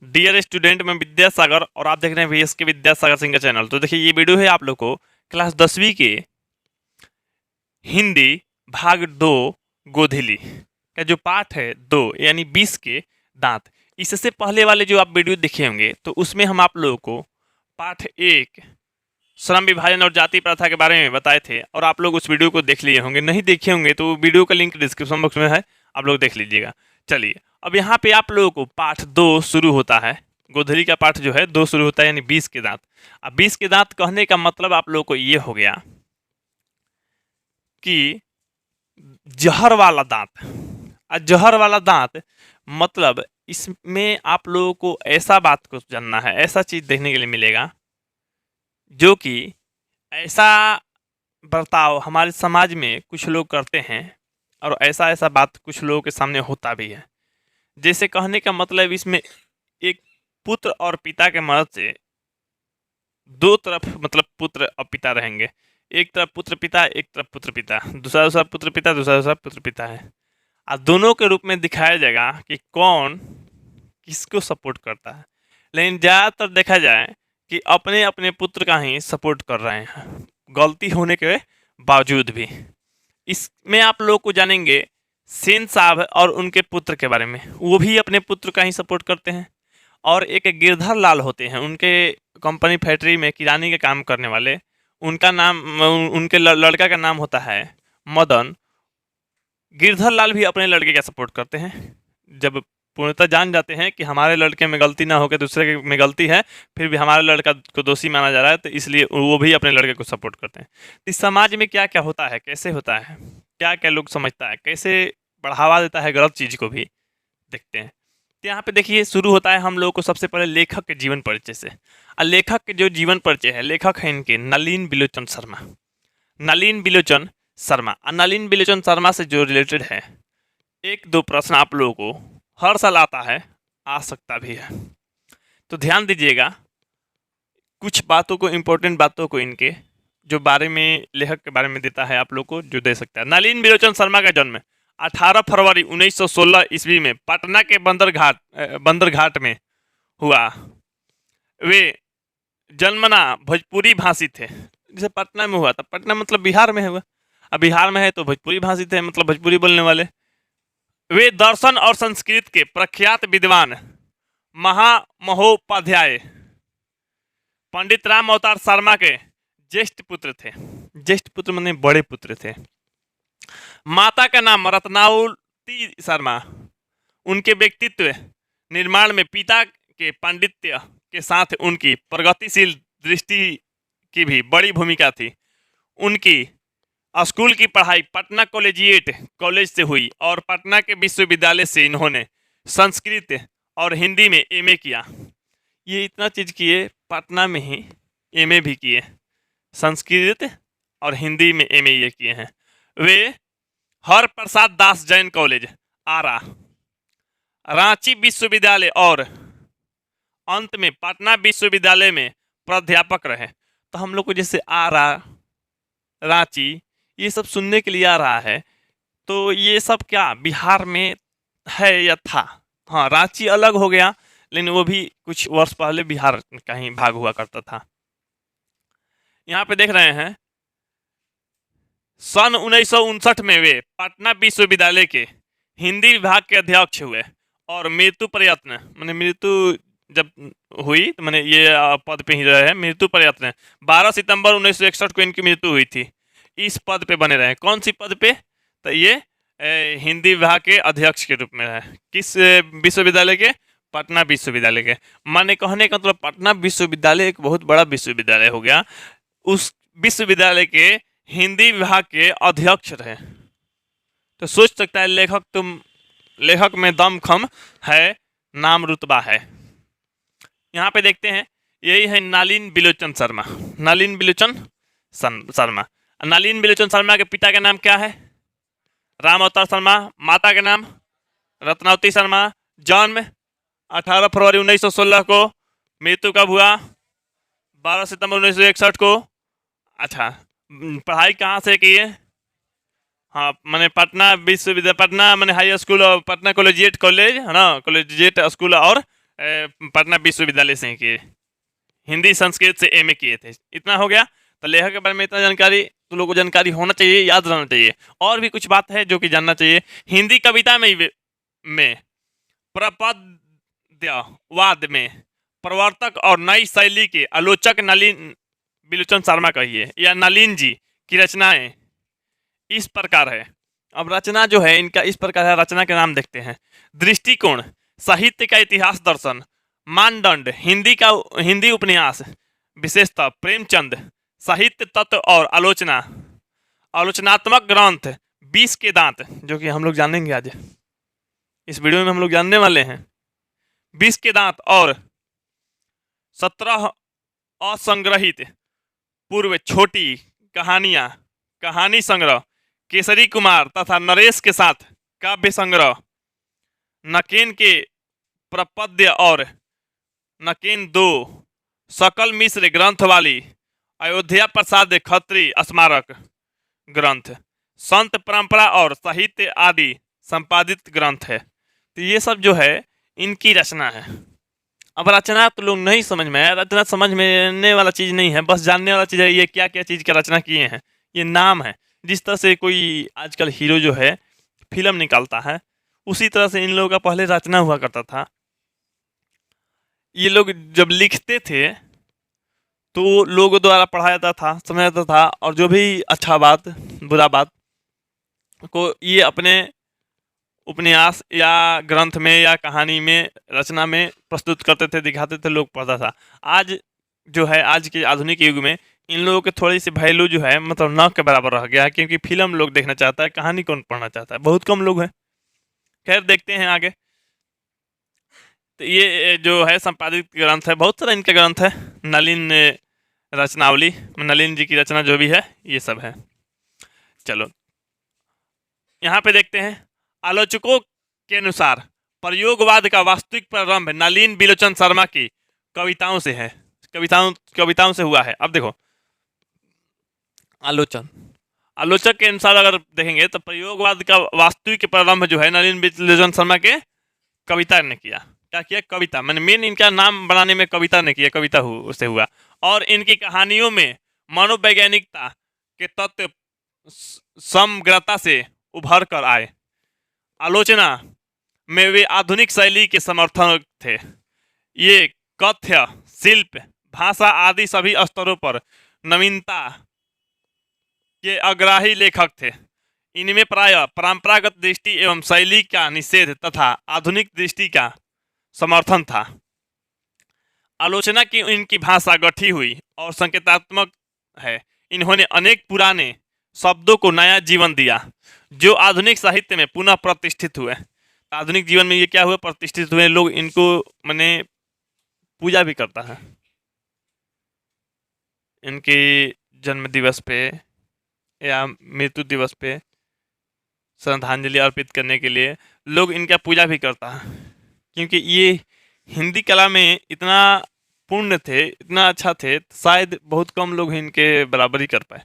Dear student, मैं विद्यासागर और आप देख रहे हैं वीएस के विद्यासागर सिंह का चैनल। तो देखिए, ये वीडियो है आप लोग को क्लास 10वीं के हिंदी भाग 2 गोधली का जो पाठ है 2 यानी 20 के दांत। इससे पहले वाले जो आप वीडियो देखे होंगे तो उसमें हम आप लोगों को पाठ 1 श्रम विभाजन और जाति प्रथा के बारे में बताए थे और आप लोग उस वीडियो को देख लिए होंगे। नहीं देखे होंगे तो वीडियो का लिंक डिस्क्रिप्शन बॉक्स में है, आप लोग देख लीजिएगा। चलिए, अब यहाँ पे आप लोगों को पाठ 2 शुरू होता है। गोधली का पाठ जो है 2 शुरू होता है, यानी 20 के दांत। अब 20 के दांत कहने का मतलब आप लोगों को ये हो गया कि जहर वाला दांत। जहर वाला दांत मतलब इसमें आप लोगों को ऐसा बात को जानना है, ऐसा चीज देखने के लिए मिलेगा जो कि ऐसा बर्ताव हमारे समाज में कुछ लोग करते हैं और ऐसा ऐसा बात कुछ लोगों के सामने होता भी है। जैसे कहने का मतलब इसमें एक पुत्र और पिता के मदद से दो तरफ मतलब पुत्र और पिता रहेंगे। एक तरफ पुत्र पिता, एक तरफ पुत्र पिता, दूसरा पुत्र पिता, दूसरा पुत्र पिता है। और दोनों के रूप में दिखाया जाएगा कि कौन किसको सपोर्ट करता है। लेकिन ज़्यादातर देखा जाए कि अपने अपने पुत्र का ही सपोर्ट कर रहे हैं, गलती होने के बावजूद भी। इसमें आप लोग को जानेंगे सेन साहब और उनके पुत्र के बारे में। वो भी अपने पुत्र का ही सपोर्ट करते हैं। और एक गिरधर लाल होते हैं, उनके कंपनी फैक्ट्री में किरानी के काम करने वाले। उनका नाम उनके लड़का का नाम होता है मदन। गिरधर लाल भी अपने लड़के का सपोर्ट करते हैं। जब पूर्णतः जान जाते हैं कि हमारे लड़के में गलती ना होकर दूसरे में गलती है, फिर भी हमारे लड़का को दोषी माना जा रहा है, तो इसलिए वो भी अपने लड़के को सपोर्ट करते हैं। तो इस समाज में क्या क्या होता है, कैसे होता है, क्या क्या लोग समझता है, कैसे बढ़ावा देता है गलत चीज़ को भी देखते हैं। तो यहाँ पे देखिए, शुरू होता है हम लोगों को सबसे पहले लेखक के जीवन परिचय से। और लेखक के जो जीवन परिचय है, लेखक है इनके नलिन बिलोचन शर्मा। नलिन बिलोचन शर्मा। और नलिन बिलोचन शर्मा से जो रिलेटेड है 1-2 प्रश्न आप लोगों को हर साल आता है, आ सकता भी है। तो ध्यान दीजिएगा, कुछ बातों को, इंपॉर्टेंट बातों को इनके जो बारे में लेखक के बारे में देता है आप लोग को, जो दे सकता है। नलिन बिलोचन शर्मा का जन्म 18 फरवरी 1916 ईस्वी में पटना के बंदरघाट में हुआ। वे जन्मना भोजपुरी भाषी थे। जैसे पटना में हुआ था, पटना मतलब बिहार में हुआ। अब बिहार में है तो भोजपुरी भाषी थे, मतलब भोजपुरी बोलने वाले। वे दर्शन और संस्कृत के प्रख्यात विद्वान महामहोपाध्याय पंडित राम अवतार शर्मा के ज्येष्ठ पुत्र थे। ज्येष्ठ पुत्र माने बड़े पुत्र थे। माता का नाम रत्नावती शर्मा। उनके व्यक्तित्व निर्माण में पिता के पांडित्य के साथ उनकी प्रगतिशील दृष्टि की भी बड़ी भूमिका थी। उनकी स्कूल की पढ़ाई पटना कॉलेजिएट कॉलेज से हुई और पटना के विश्वविद्यालय से इन्होंने संस्कृत और हिंदी में एमए किया। ये इतना चीज़ किए, पटना में ही एमए भी किए, संस्कृत और हिंदी में एमए ये किए हैं। वे हर प्रसाद दास जैन कॉलेज आरा, रांची विश्वविद्यालय और अंत में पटना विश्वविद्यालय में प्राध्यापक रहे। तो हम लोग को जैसे आरा, रांची, ये सब सुनने के लिए आ रहा है, तो ये सब क्या बिहार में है या था? हाँ, रांची अलग हो गया, लेकिन वो भी कुछ वर्ष पहले बिहार का ही भाग हुआ करता था। यहाँ पे देख रहे हैं, सन 1959 में वे पटना विश्वविद्यालय के हिंदी विभाग के अध्यक्ष हुए और मृत्यु प्रयत्न मैंने मृत्यु जब हुई तो मैंने ये पद पे ही रहे हैं। मृत्यु प्रयत्न 12 सितंबर 1961 को इनकी मृत्यु हुई थी। इस पद पे बने रहे। कौन सी पद पे? तो ये हिंदी विभाग के अध्यक्ष के रूप में रहे। किस विश्वविद्यालय के? पटना विश्वविद्यालय के। माने कहने का मतलब पटना विश्वविद्यालय एक बहुत बड़ा विश्वविद्यालय हो गया। उस विश्वविद्यालय के हिंदी विभाग के अध्यक्ष रहे। तो सोच सकता है लेखक में दमखम है, नाम रुतबा है। यहाँ पे देखते हैं, यही है नलिन बिलोचन शर्मा। नलिन बिलोचन शर्मा। नलिन बिलोचन शर्मा के पिता का नाम क्या है? राम अवतार शर्मा। माता का नाम रत्नावती शर्मा। जन्म 18 फरवरी 1916 को। मृत्यु कब हुआ? 12 सितंबर 1961 को। अच्छा, पढ़ाई कहाँ से की है? हाँ, मैंने पटना विश्वविद्यालय, पटना मैंने हाई स्कूल और पटना कॉलेजिएट कॉलेज है ना, कॉलेजिएट स्कूल और पटना विश्वविद्यालय से ही किए, हिंदी संस्कृत से एमए किए थे। इतना हो गया। तो लेखक के बारे में इतना जानकारी तो लोगों को जानकारी होना चाहिए, याद रहना चाहिए। और भी कुछ बात है जो कि जानना चाहिए। हिंदी कविता में प्रपद्यवाद में प्रवर्तक और नई शैली के आलोचक नलिन बिलोचन शर्मा कहिए या नलिन जी की रचनाएं इस प्रकार है। अब रचना जो है इनका इस प्रकार है, रचना के नाम देखते हैं। दृष्टिकोण, साहित्य का इतिहास दर्शन, मानदंड, हिंदी उपन्यास, विशेषतः प्रेमचंद, साहित्य तत्व और आलोचना, आलोचनात्मक ग्रंथ, 20 के दांत, जो कि हम लोग जानेंगे आज इस वीडियो में, हम लोग जानने वाले हैं। 20 के दांत और 17 असंग्रहित पूर्व छोटी कहानियां, कहानी संग्रह, केसरी कुमार तथा नरेश के साथ काव्य संग्रह, नकेन के प्रपद्य और नकेन 2, सकल मिश्र ग्रंथ वाली, अयोध्या प्रसाद खत्री स्मारक ग्रंथ, संत परंपरा और साहित्य आदि संपादित ग्रंथ है। तो ये सब जो है इनकी रचना है। अब रचना तो लोग नहीं समझ में आया, रचना समझ में आने वाला चीज़ नहीं है, बस जानने वाला चीज़ है ये क्या क्या चीज़ की रचना किए हैं, ये नाम है। जिस तरह से कोई आजकल हीरो जो है फिल्म निकालता है, उसी तरह से इन लोगों का पहले रचना हुआ करता था। ये लोग जब लिखते थे तो लोगों द्वारा पढ़ा जाता था, समझा जाता था, और जो भी अच्छा बात बुरा बात को ये अपने उपन्यास या ग्रंथ में या कहानी में रचना में प्रस्तुत करते थे, दिखाते थे, लोग पढ़ता था। आज जो है आज के आधुनिक युग में इन लोगों के थोड़ी सी वैल्यू जो है मतलब न के बराबर रह गया है, क्योंकि फिल्म लोग देखना चाहता है, कहानी कौन पढ़ना चाहता है, बहुत कम लोग हैं। खैर देखते हैं आगे। तो ये जो है संपादित ग्रंथ है, बहुत सारा इनके ग्रंथ है। नलिन रचनावली, नलिन जी की रचना जो भी है ये सब है। चलो यहाँ पे देखते हैं। आलोचकों के अनुसार प्रयोगवाद का वास्तविक प्रारंभ नलिन बिलोचन शर्मा की कविताओं से है, कविताओं से हुआ है। अब देखो आलोचक के अनुसार अगर देखेंगे तो प्रयोगवाद का वास्तविक प्रारंभ जो है नलिन बिलोचन शर्मा के कविता ने किया। क्या किया? कविता, मैंने मेन इनका नाम बनाने में कविता ने किया, कविता उससे हुआ। और इनकी कहानियों में मनोवैज्ञानिकता के तत्व समग्रता से उभर कर आए। आलोचना में वे आधुनिक शैली के समर्थक थे। ये कथ्य, शिल्प, भाषा आदि सभी स्तरों पर नवीनता के अग्राही लेखक थे। इनमें प्रायः परंपरागत दृष्टि एवं शैली का निषेध तथा आधुनिक दृष्टि का समर्थन था। आलोचना की इनकी भाषा गठी हुई और संकेतात्मक है। इन्होंने अनेक पुराने शब्दों को नया जीवन दिया जो आधुनिक साहित्य में पुनः प्रतिष्ठित हुए। आधुनिक जीवन में ये क्या हुआ? प्रतिष्ठित हुए। लोग इनको माने पूजा भी करता है। इनके जन्म दिवस पे या मृत्यु दिवस पे श्रद्धांजलि अर्पित करने के लिए लोग इनका पूजा भी करता है, क्योंकि ये हिंदी कला में इतना पूर्ण थे, इतना अच्छा थे, शायद बहुत कम लोग इनके बराबरी कर पाए।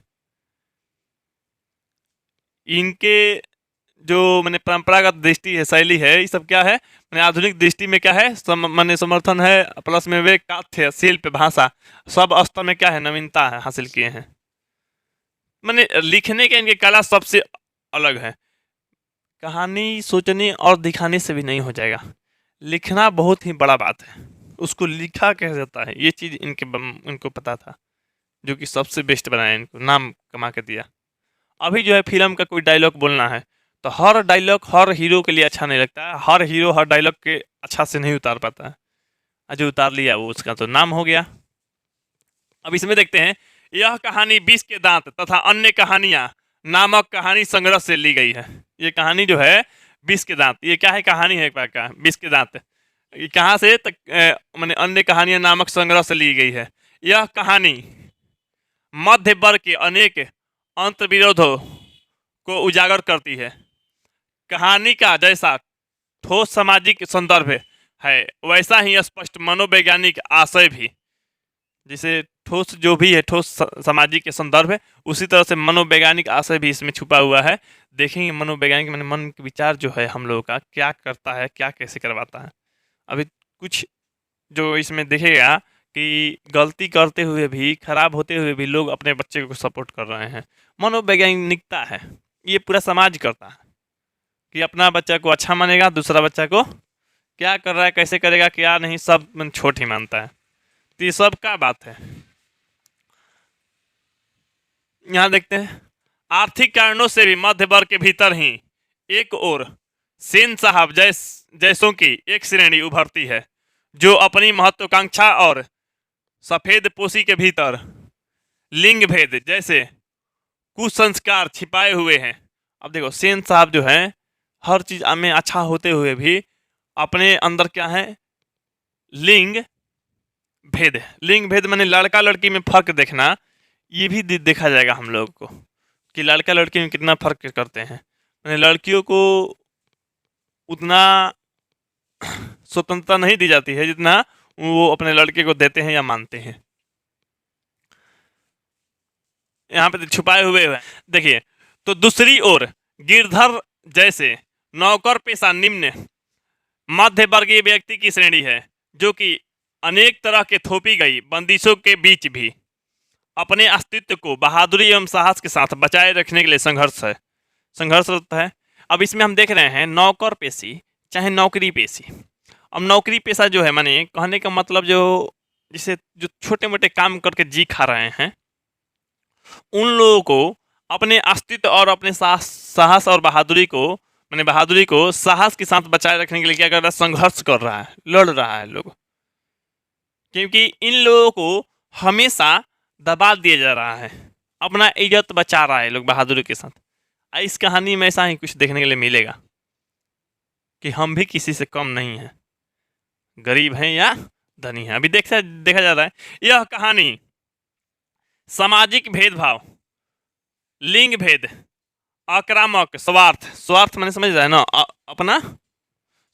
इनके जो मैंने परंपरागत दृष्टि है, शैली है, ये सब क्या है? मैंने आधुनिक दृष्टि में क्या है? मैंने समर्थन है, प्लस में वे काथ्य, शिल्प, भाषा सब स्तर में क्या है? नवीनता है हासिल किए हैं। मैंने लिखने के इनके कला सबसे अलग है। कहानी सोचने और दिखाने से भी नहीं हो जाएगा, लिखना बहुत ही बड़ा बात है। उसको लिखा कैसे जाता है ये चीज़ इनको पता था, जो कि सबसे बेस्ट बनाया, इनको नाम कमा के दिया। अभी जो है फिल्म का कोई डायलॉग बोलना है तो हर डायलॉग हर हीरो के लिए अच्छा नहीं लगता है, हर हीरो हर डायलॉग के अच्छा से नहीं उतार पाता है। जो उतार लिया वो उसका तो नाम हो गया। अब इसमें देखते हैं, यह कहानी 20 के दांत तथा अन्य कहानियां नामक कहानी संग्रह से ली गई है। ये कहानी जो है 20 के दांत, ये क्या है? कहानी है एक बार का 20 के दांत। ये कहाँ से? मैंने अन्य कहानियां नामक संग्रह से ली गई है। यह कहानी मध्य वर्ग के अनेक अंतर्विरोधों को उजागर करती है। कहानी का जैसा ठोस सामाजिक संदर्भ है वैसा ही स्पष्ट मनोवैज्ञानिक आशय भी, जिसे ठोस जो भी है, ठोस सामाजिक के संदर्भ है, उसी तरह से मनोवैज्ञानिक आशय भी इसमें छुपा हुआ है। देखेंगे मनोवैज्ञानिक मन के विचार जो है हम लोगों का क्या करता है, क्या कैसे करवाता है। अभी कुछ जो इसमें देखेगा कि गलती करते हुए भी, खराब होते हुए भी लोग अपने बच्चे को सपोर्ट कर रहे हैं। मनोवैज्ञानिकता है, ये पूरा समाज करता है कि अपना बच्चा को अच्छा मानेगा, दूसरा बच्चा को क्या कर रहा है, कैसे करेगा, क्या नहीं, सब मन छोट ही मानता है। तो ये सब क्या बात है। यहाँ देखते हैं, आर्थिक कारणों से भी मध्य वर्ग के भीतर ही एक और सेन साहब जैसों की एक श्रेणी उभरती है जो अपनी महत्वाकांक्षा और सफेद पोशी के भीतर लिंग भेद जैसे कुसंस्कार छिपाए हुए हैं। अब देखो, सेन साहब जो है हर चीज में अच्छा होते हुए भी अपने अंदर क्या है, लिंग भेद। लिंग भेद माने लड़का लड़की में फर्क देखना, ये भी देखा जाएगा हम लोग को कि लड़का लड़की में कितना फर्क करते हैं। माने लड़कियों को उतना स्वतंत्रता नहीं दी जाती है जितना वो अपने लड़के को देते हैं या मानते हैं। यहाँ पे छुपाए हुए हैं देखिए। तो दूसरी ओर गिरधर जैसे नौकर पेशा निम्न मध्य वर्गीय व्यक्ति की श्रेणी है जो कि अनेक तरह के थोपी गई बंदिशों के बीच भी अपने अस्तित्व को बहादुरी एवं साहस के साथ बचाए रखने के लिए संघर्षरत है। अब इसमें हम देख रहे हैं नौकर पेशी चाहे नौकरी पेशी। अब नौकरी पेशा जो है, माने कहने का मतलब जो जिसे जो छोटे मोटे काम करके जी खा रहे हैं, उन लोगों को अपने अस्तित्व और अपने साहस और बहादुरी को साहस के साथ बचाए रखने के लिए क्या कर रहा है, संघर्ष कर रहा है, लड़ रहा है लोग। क्योंकि इन लोगों को हमेशा दबा दिया जा रहा है, अपना इज्जत बचा रहा है लोग बहादुरी के साथ। इस कहानी में ऐसा ही कुछ देखने के लिए मिलेगा कि हम भी किसी से कम नहीं हैं, गरीब हैं या धनी हैं। अभी देखा जा रहा है यह कहानी सामाजिक भेदभाव, लिंग भेद, आक्रामक स्वार्थ मैंने समझ रहा है ना, अपना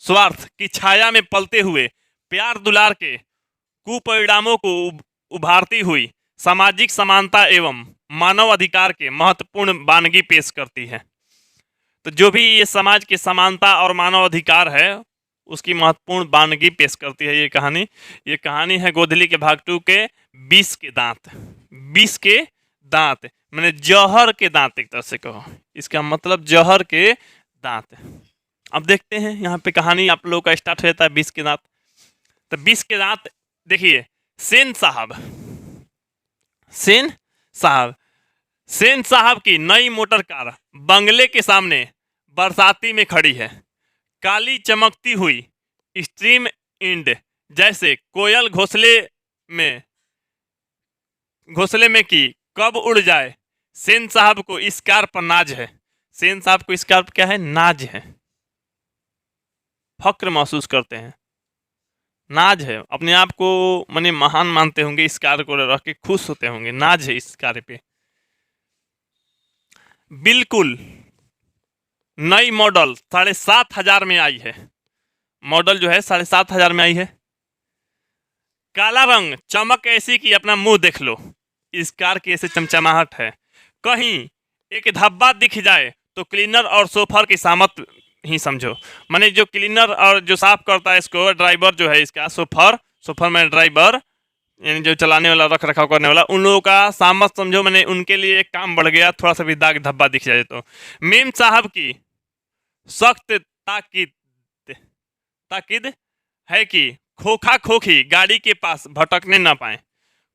स्वार्थ की छाया में पलते हुए प्यार दुलार के कुपरिणामों को उभारती हुई सामाजिक समानता एवं मानव अधिकार के महत्वपूर्ण वानगी पेश करती है। तो जो भी ये समाज की समानता और मानव अधिकार है उसकी महत्वपूर्ण वानगी पेश करती है ये कहानी। ये कहानी है गोधली के भाग 2 के 20 के दांत। 20 के दांत मैंने जहर के दांत, एक तरह से कहो, इसका मतलब जहर के दांत। अब देखते हैं यहाँ पे कहानी आप लोगों का स्टार्ट हो जाता है 20 के दांत। तो 20 के दांत देखिए, सेन साहब की नई मोटर कार बंगले के सामने बरसाती में खड़ी है। काली चमकती हुई स्ट्रीम इंड जैसे कोयल घोंसले में की कब उड़ जाए। सेन साहब को इस कार पर नाज है। सेन साहब को इस कार पर क्या है, नाज है, फक्र महसूस करते हैं, नाज है, अपने आप को माने महान मानते होंगे, इस कार्य को रख के खुश होते होंगे, नाज है इस कार्य पे। बिल्कुल नई मॉडल 7,500 में आई है। मॉडल जो है 7,500 में आई है। काला रंग, चमक ऐसी कि अपना मुंह देख लो, इस कार की ऐसे चमचमाहट है। कहीं एक धब्बा दिख जाए तो क्लीनर और सोफर की सामत ही समझो। माने जो क्लीनर और जो साफ करता है इसको, ड्राइवर जो है इसका, सोफर में ड्राइवर यानी जो चलाने वाला, रख रखाव करने वाला, उन लोगों का सामत समझो। मैंने उनके लिए एक काम बढ़ गया, थोड़ा सा भी दाग धब्बा दिख जाए तो। मेम साहब की सख्त ताकीद है कि खोखा खोखी गाड़ी के पास भटकने ना पाए।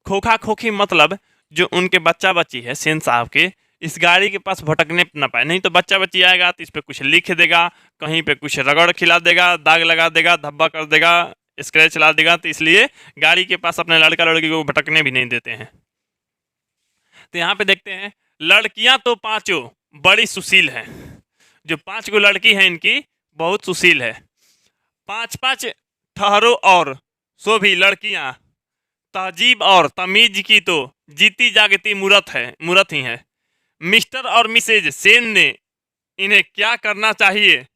खोखा खोखी मतलब जो उनके बच्चा बच्ची है सेन साहब के, इस गाड़ी के पास भटकने ना पाए। नहीं तो बच्चा बच्ची आएगा तो इस पर कुछ लिख देगा, कहीं पे कुछ रगड़ खिला देगा, दाग लगा देगा, धब्बा कर देगा, स्क्रैच ला देगा। तो इसलिए गाड़ी के पास अपने लड़का लड़की को भटकने भी नहीं देते हैं। तो यहाँ पे देखते हैं, लड़कियां तो पांचों बड़ी सुशील हैं। जो 5 गो लड़की हैं इनकी बहुत सुशील है। 5-5 ठहरो और सो भी लड़कियां तहजीब और तमीज की तो जीती जागती मूरत ही है। मिस्टर और मिसेज सेन ने इन्हें क्या करना चाहिए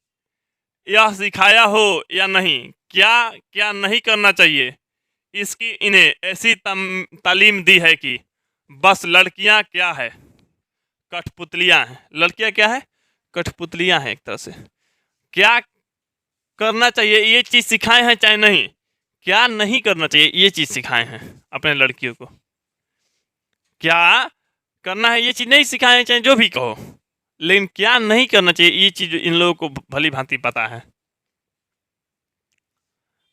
यह सिखाया हो या नहीं, क्या क्या नहीं करना चाहिए, इसकी इन्हें ऐसी तालीम दी है कि बस लड़कियां क्या है, कठपुतलियां हैं। लड़कियां क्या है, कठपुतलियां हैं एक तरह से। क्या करना चाहिए ये चीज़ सिखाए हैं चाहे नहीं, क्या नहीं करना चाहिए ये चीज़ सिखाए हैं अपने लड़कियों को। क्या करना है ये चीज़ नहीं सिखाए हैं, चाहे जो भी कहो, लेकिन क्या नहीं करना चाहिए ये चीज़ इन लोगों को भली भांति पता है।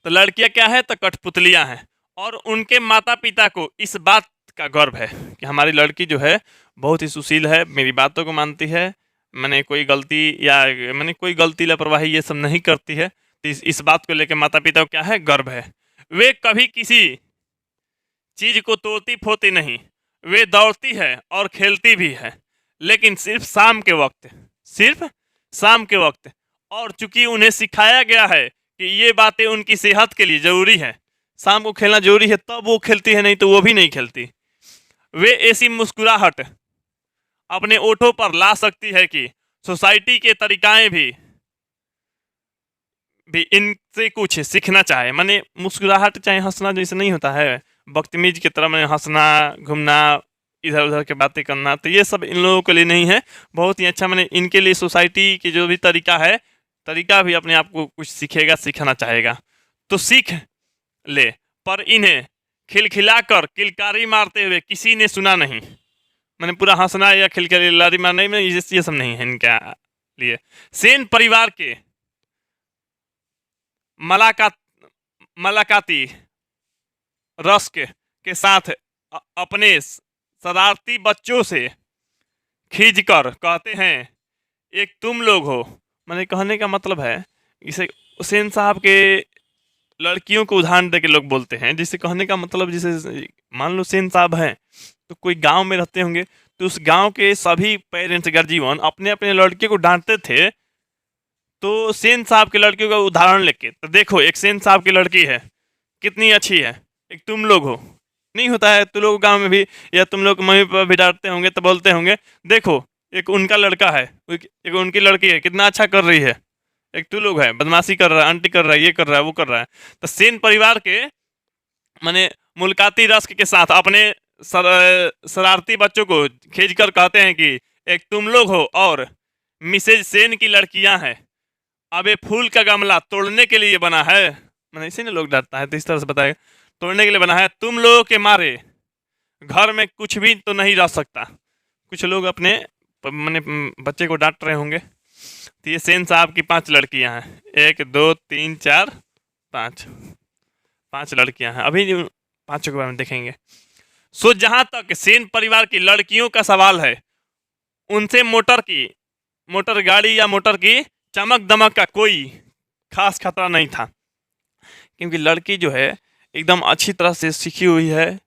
तो लड़कियां क्या है, तो कठपुतलियां हैं, और उनके माता पिता को इस बात का गर्व है कि हमारी लड़की जो है बहुत ही सुशील है, मेरी बातों को मानती है, मैंने कोई गलती या मैंने कोई गलती लापरवाही ये सब नहीं करती है। तो इस बात को लेकर माता पिता को क्या है, गर्व है। वे कभी किसी चीज को तोड़ती फोड़ती नहीं, वे दौड़ती है और खेलती भी है, लेकिन सिर्फ शाम के वक्त, सिर्फ शाम के वक्त। और चूंकि उन्हें सिखाया गया है कि ये बातें उनकी सेहत के लिए जरूरी है, शाम को खेलना जरूरी है, तब वो खेलती है, नहीं तो वो भी नहीं खेलती। वे ऐसी मुस्कुराहट अपने ओठों पर ला सकती है कि सोसाइटी के तरीकाएं भी इनसे कुछ सीखना चाहे। माने मुस्कुराहट चाहे हंसना जैसे नहीं होता है, बदतमीज की तरह मैंने हंसना, घूमना, इधर उधर के बातें करना, तो ये सब इन लोगों के लिए नहीं है। बहुत ही अच्छा, मैंने इनके लिए सोसाइटी की जो भी तरीका है, तरीका भी अपने आप को कुछ सीखेगा, सीखना चाहेगा तो सीख ले, पर इन्हें खिलखिलाकर किलकारी मारते हुए किसी ने सुना नहीं। मैंने पूरा हंसना या खिलखिलारी मारना में ये सब नहीं है इनके लिए। सेन परिवार के मलाकाती रस्क के साथ अपने शरारती बच्चों से खींचकर कहते हैं, एक तुम लोग हो। मैंने कहने का मतलब है, इसे हुसैन साहब के लड़कियों को उदाहरण दे के लोग बोलते हैं, जिसे कहने का मतलब, जैसे मान लो हुसैन साहब हैं तो कोई गांव में रहते होंगे, तो उस गांव के सभी पेरेंट्स गर्जीवन अपने अपने लड़के को डांटते थे। तो सेन साहब के लड़कियों का उदाहरण लेके, तो देखो एक सेन साहब की लड़की है, कितनी अच्छी है, एक तुम लोग हो। नहीं होता है, तुम लोग गांव में भी, या तुम लोग मम्मी पापा भी डांटते होंगे तो बोलते होंगे, देखो एक उनका लड़का है, एक उनकी लड़की है, कितना अच्छा कर रही है, एक तू लोग है बदमाशी कर रहा है, आंटी कर रहा है, ये कर रहा है, वो कर रहा है। तो सेन परिवार के माने मुलाकाती रस्क के साथ अपने शरारती बच्चों को खींच कर कहते हैं कि एक तुम लोग हो और मिसेज सेन की लड़कियां हैं। अब ये फूल का गमला तोड़ने के लिए बना है, मैंने इसी ने लोग डरता है, तो इस तरह से बताएगा, तोड़ने के लिए बना है, तुम लोगों के मारे घर में कुछ भी तो नहीं रह सकता। कुछ लोग अपने मैंने बच्चे को डांट रहे होंगे। तो ये सेन साहब की 5 लड़कियां हैं, 1 2 3 4 5 लड़कियां हैं। अभी 5 के बारे में देखेंगे। सो जहां तक सेन परिवार की लड़कियों का सवाल है, उनसे मोटर गाड़ी या मोटर की चमक दमक का कोई खास खतरा नहीं था, क्योंकि लड़की जो है एकदम अच्छी तरह से सीखी हुई है,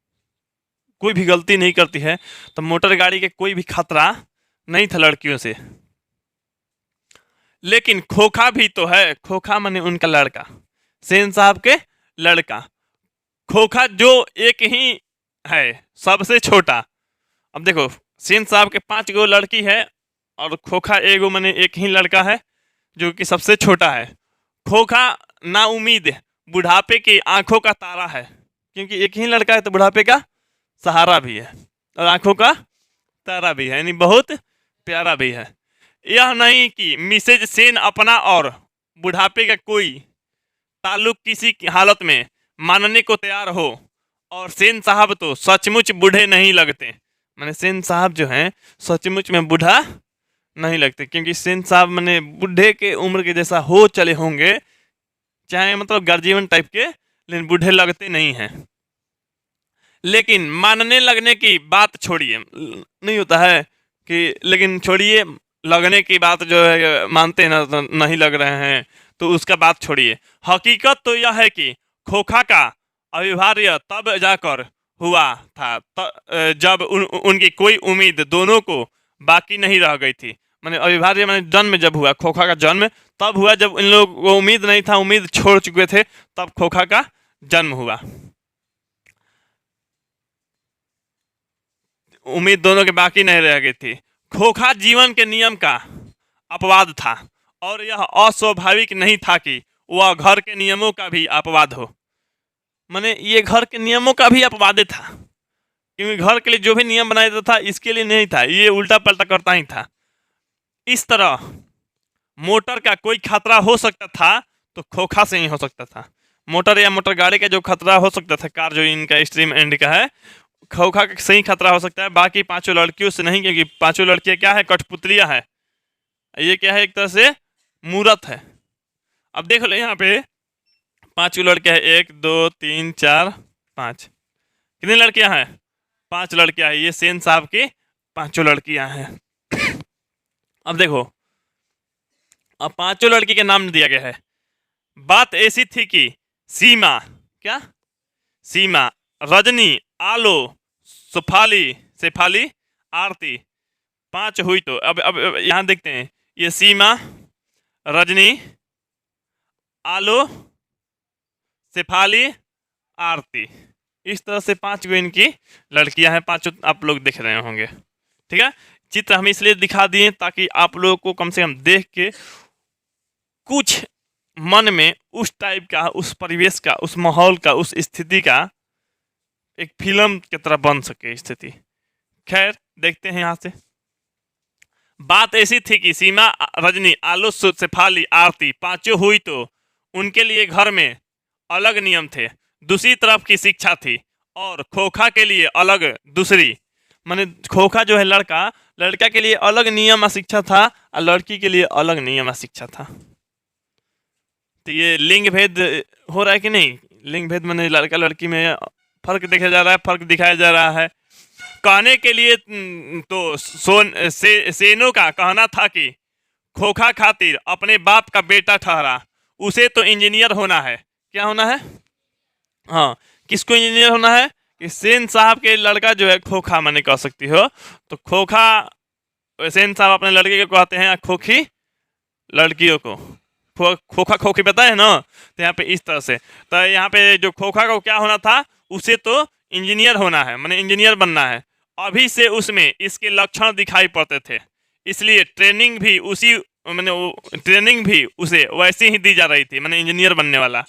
कोई भी गलती नहीं करती है, तो मोटर गाड़ी के कोई भी खतरा नहीं था लड़कियों से। लेकिन खोखा भी तो है, खोखा माने उनका लड़का, सेन साहब के लड़का खोखा, जो एक ही है, सबसे छोटा। अब देखो सेन साहब के 5 गो लड़की है और खोखा एगो माने एक ही लड़का है जो कि सबसे छोटा है। खोखा ना उम्मीद बुढ़ापे की आंखों का तारा है, क्योंकि एक ही लड़का है तो बुढ़ापे का सहारा भी है और आंखों का तारा भी है, यानी बहुत प्यारा भी है। यह नहीं कि मिसेज सेन अपना और बुढ़ापे का कोई ताल्लुक किसी की हालत में मानने को तैयार हो, और सेन साहब तो सचमुच बूढ़े नहीं लगते। मैंने सेन साहब जो हैं सचमुच में बूढ़ा नहीं लगते, क्योंकि सेन साहब मैंने बूढ़े के उम्र के जैसा हो चले होंगे, चाहे मतलब गर्जीवन टाइप के, लेकिन बूढ़े लगते नहीं हैं। लेकिन मानने लगने की बात छोड़िए, नहीं होता है कि, लेकिन छोड़िए लगने की बात जो है, मानते ना तो नहीं लग रहे हैं तो उसका बात छोड़िए। हकीकत तो यह है कि खोखा का अविभाज्य तब जाकर हुआ था जब उनकी कोई उम्मीद दोनों को बाकी नहीं रह गई थी। मैंने अविभाज्य मैंने जन्म जब हुआ, खोखा का जन्म तब हुआ जब इन लोगों को उम्मीद नहीं था, उम्मीद छोड़ चुके थे, तब खोखा का जन्म हुआ। उम्मीद दोनों के बाकी नहीं रह गई थी। खोखा जीवन के नियम का अपवाद था, और यह अस्वाभाविक नहीं था कि वह घर के नियमों का भी अपवाद हो। माने ये घर के नियमों का भी अपवाद था, क्योंकि घर के लिए जो भी नियम बनाया था इसके लिए नहीं था, ये उल्टा पलटा करता ही था। इस तरह मोटर का कोई खतरा हो सकता था तो खोखा से ही हो सकता था। मोटर या मोटर गाड़ी का जो खतरा हो सकता था, कार जो इनका एक्सट्रीम एंड का है, खोखा का सही खतरा हो सकता है, बाकी पांचों लड़कियों से नहीं, क्योंकि पांचों लड़कियां क्या है, कठपुतलियां है। ये क्या है, एक तरह से मूर्त है। अब देख लो यहाँ पे पांचों लड़कियां है, 1 2 3 4 5, कितनी लड़कियां हैं, 5 लड़कियां हैं। ये सेन साहब की पांचों लड़कियां हैं। अब देखो, अब पांचों लड़की के नाम दिया गया है। बात ऐसी थी कि सीमा, क्या, सीमा, रजनी, आलो, सुफाली, शेफाली, आरती, 5 हुई। तो अब यहाँ देखते हैं, ये सीमा, रजनी, आलो, शेफाली, आरती, इस तरह से 5 गो इनकी लड़कियां हैं। पांचों आप लोग देख रहे होंगे, ठीक है। चित्र हम इसलिए दिखा दिए ताकि आप लोगों को कम से कम देख के कुछ मन में उस टाइप का, उस परिवेश का, उस माहौल का, उस स्थिति का एक फिल्म की तरह बन सके स्थिति। खैर देखते हैं यहाँ से। बात ऐसी थी कि सीमा, रजनी, आलो, शेफाली, आरती, पांचों हुई तो उनके लिए घर में अलग नियम थे, दूसरी तरफ की शिक्षा थी, और खोखा के लिए अलग दूसरी, माने खोखा जो है लड़का, लड़का के लिए अलग नियम और शिक्षा था, और लड़की के लिए अलग नियम और शिक्षा था। तो ये लिंग भेद हो रहा है कि नहीं, लिंग भेद माने लड़का लड़की में फर्क देखा जा रहा है, फर्क दिखाया जा रहा है। कहने के लिए तो सेनों का कहना था कि खोखा खातिर अपने बाप का बेटा ठहरा, उसे तो इंजीनियर होना है। क्या होना है, हाँ, किसको इंजीनियर होना है, कि सेन साहब के लड़का जो है खोखा, माने कह सकती हो, तो खोखा, सेन साहब अपने लड़के को कहते हैं खोखी लड़कियों को, खोखा खोखी पता है ना। तो यहाँ पे इस तरह से, तो यहाँ पे जो खोखा को क्या होना था, उसे तो इंजीनियर होना है, माने इंजीनियर बनना है। अभी से उसमें इसके लक्षण दिखाई पड़ते थे, इसलिए ट्रेनिंग भी उसी, मैंने ट्रेनिंग भी उसे वैसी ही दी जा रही थी, मैंने इंजीनियर बनने वाला।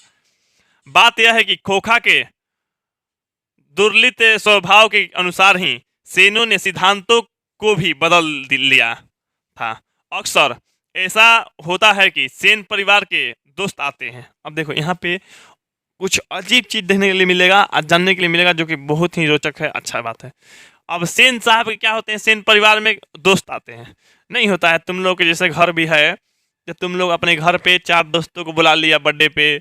बात यह है कि खोखा के दुर्लित स्वभाव के अनुसार ही सेनों ने सिद्धांतों को भी बदल लिया था। अक्सर ऐसा होता है कि सेन परिवार के दोस्त आते हैं। अब देखो यहाँ पे कुछ अजीब चीज देखने के लिए मिलेगा और जानने के लिए मिलेगा, जो कि बहुत ही रोचक है, अच्छा बात है। अब सेन साहब के क्या होते हैं, सेन परिवार में दोस्त आते हैं, नहीं होता है तुम लोग के जैसे घर भी है, जब तुम लोग अपने घर पे 4 दोस्तों को बुला लिया, बर्थडे पे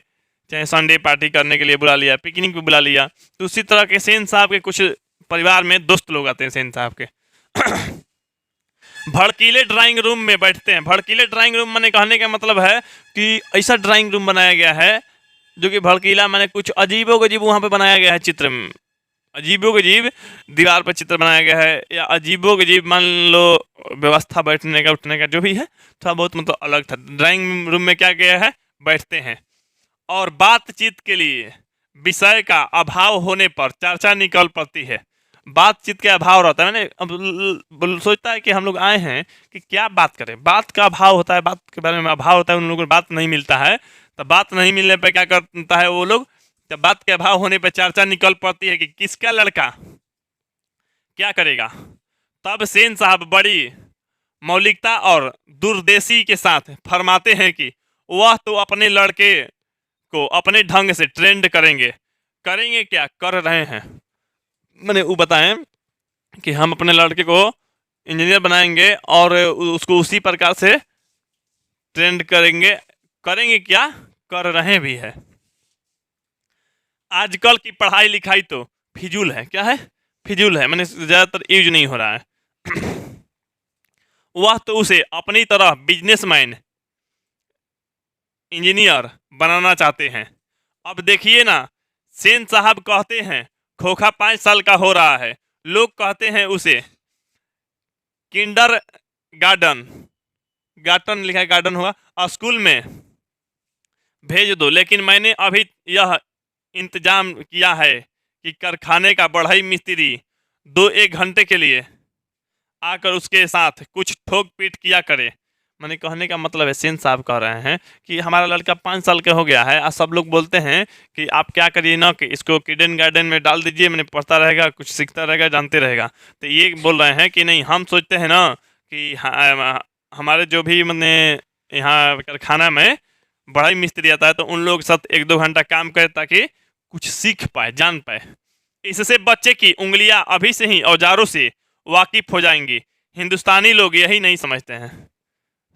चाहे संडे पार्टी करने के लिए बुला लिया, पिकनिक पे बुला लिया, तो उसी तरह के सेन साहब के कुछ परिवार में दोस्त लोग आते हैं सेन साहब के। भड़कीले ड्राइंग रूम में बैठते हैं। भड़कीले ड्राइंग रूम माने कहने का मतलब है कि ऐसा ड्राइंग रूम बनाया गया है जो कि भड़कीला, माने कुछ अजीबो गजीब वहाँ पे बनाया गया है चित्र में, अजीबो गजीब दीवार पर चित्र बनाया गया है, या अजीबो गजीब मान लो व्यवस्था बैठने का उठने का जो भी है, थोड़ा बहुत मतलब अलग था। ड्राइंग रूम में क्या गया है, बैठते हैं, और बातचीत के लिए विषय का अभाव होने पर चर्चा निकल पड़ती है। बातचीत का अभाव रहता है, मैंने अब सोचता है कि हम लोग आए हैं कि क्या बात करें, बात का अभाव होता है, बात के बारे में अभाव होता है, उन लोगों को बात नहीं मिलता है, तो बात नहीं मिलने पर क्या करता है वो लोग, जब बात के अभाव होने पर चर्चा निकल पड़ती है कि किसका लड़का क्या करेगा। तब सेन साहब बड़ी मौलिकता और दूरदेशी के साथ फरमाते हैं कि वह तो अपने लड़के को अपने ढंग से ट्रेंड करेंगे। करेंगे क्या, कर रहे हैं, मैंने वो बताएं कि हम अपने लड़के को इंजीनियर बनाएंगे और उसको उसी प्रकार से ट्रेंड करेंगे। करेंगे क्या, कर रहे भी है। आजकल की पढ़ाई लिखाई तो फिजूल है। क्या है, फिजूल है, मैंने ज़्यादातर यूज नहीं हो रहा है। वह तो उसे अपनी तरह बिजनेसमैन, इंजीनियर बनाना चाहते हैं। अब देखिए ना, सेन साहब कहते हैं खोखा 5 साल का हो रहा है, लोग कहते हैं उसे किंडर गार्डन, गार्डन लिखा है, गार्डन हुआ, स्कूल में भेज दो, लेकिन मैंने अभी यह इंतजाम किया है कि कारखाने का बढ़ई मिस्त्री 2-1 घंटे के लिए आकर उसके साथ कुछ ठोक पीट किया करे। मैंने कहने का मतलब है, सेन साहब कह रहे हैं कि हमारा लड़का 5 साल का हो गया है और सब लोग बोलते हैं कि आप क्या करिए ना, कि इसको किडन गार्डन में डाल दीजिए, मैंने पढ़ता रहेगा, कुछ सीखता रहेगा, जानते रहेगा। तो ये बोल रहे हैं कि नहीं, हम सोचते हैं ना कि हमारे जो भी मैंने यहाँ कारखाना में बढ़ई मिस्त्री आता है तो उन लोगों के साथ 1-2 घंटा काम करे ताकि कुछ सीख पाए, जान पाए। इससे बच्चे की उंगलियां अभी से ही औजारों से वाकिफ हो जाएंगी। हिंदुस्तानी लोग यही नहीं समझते हैं।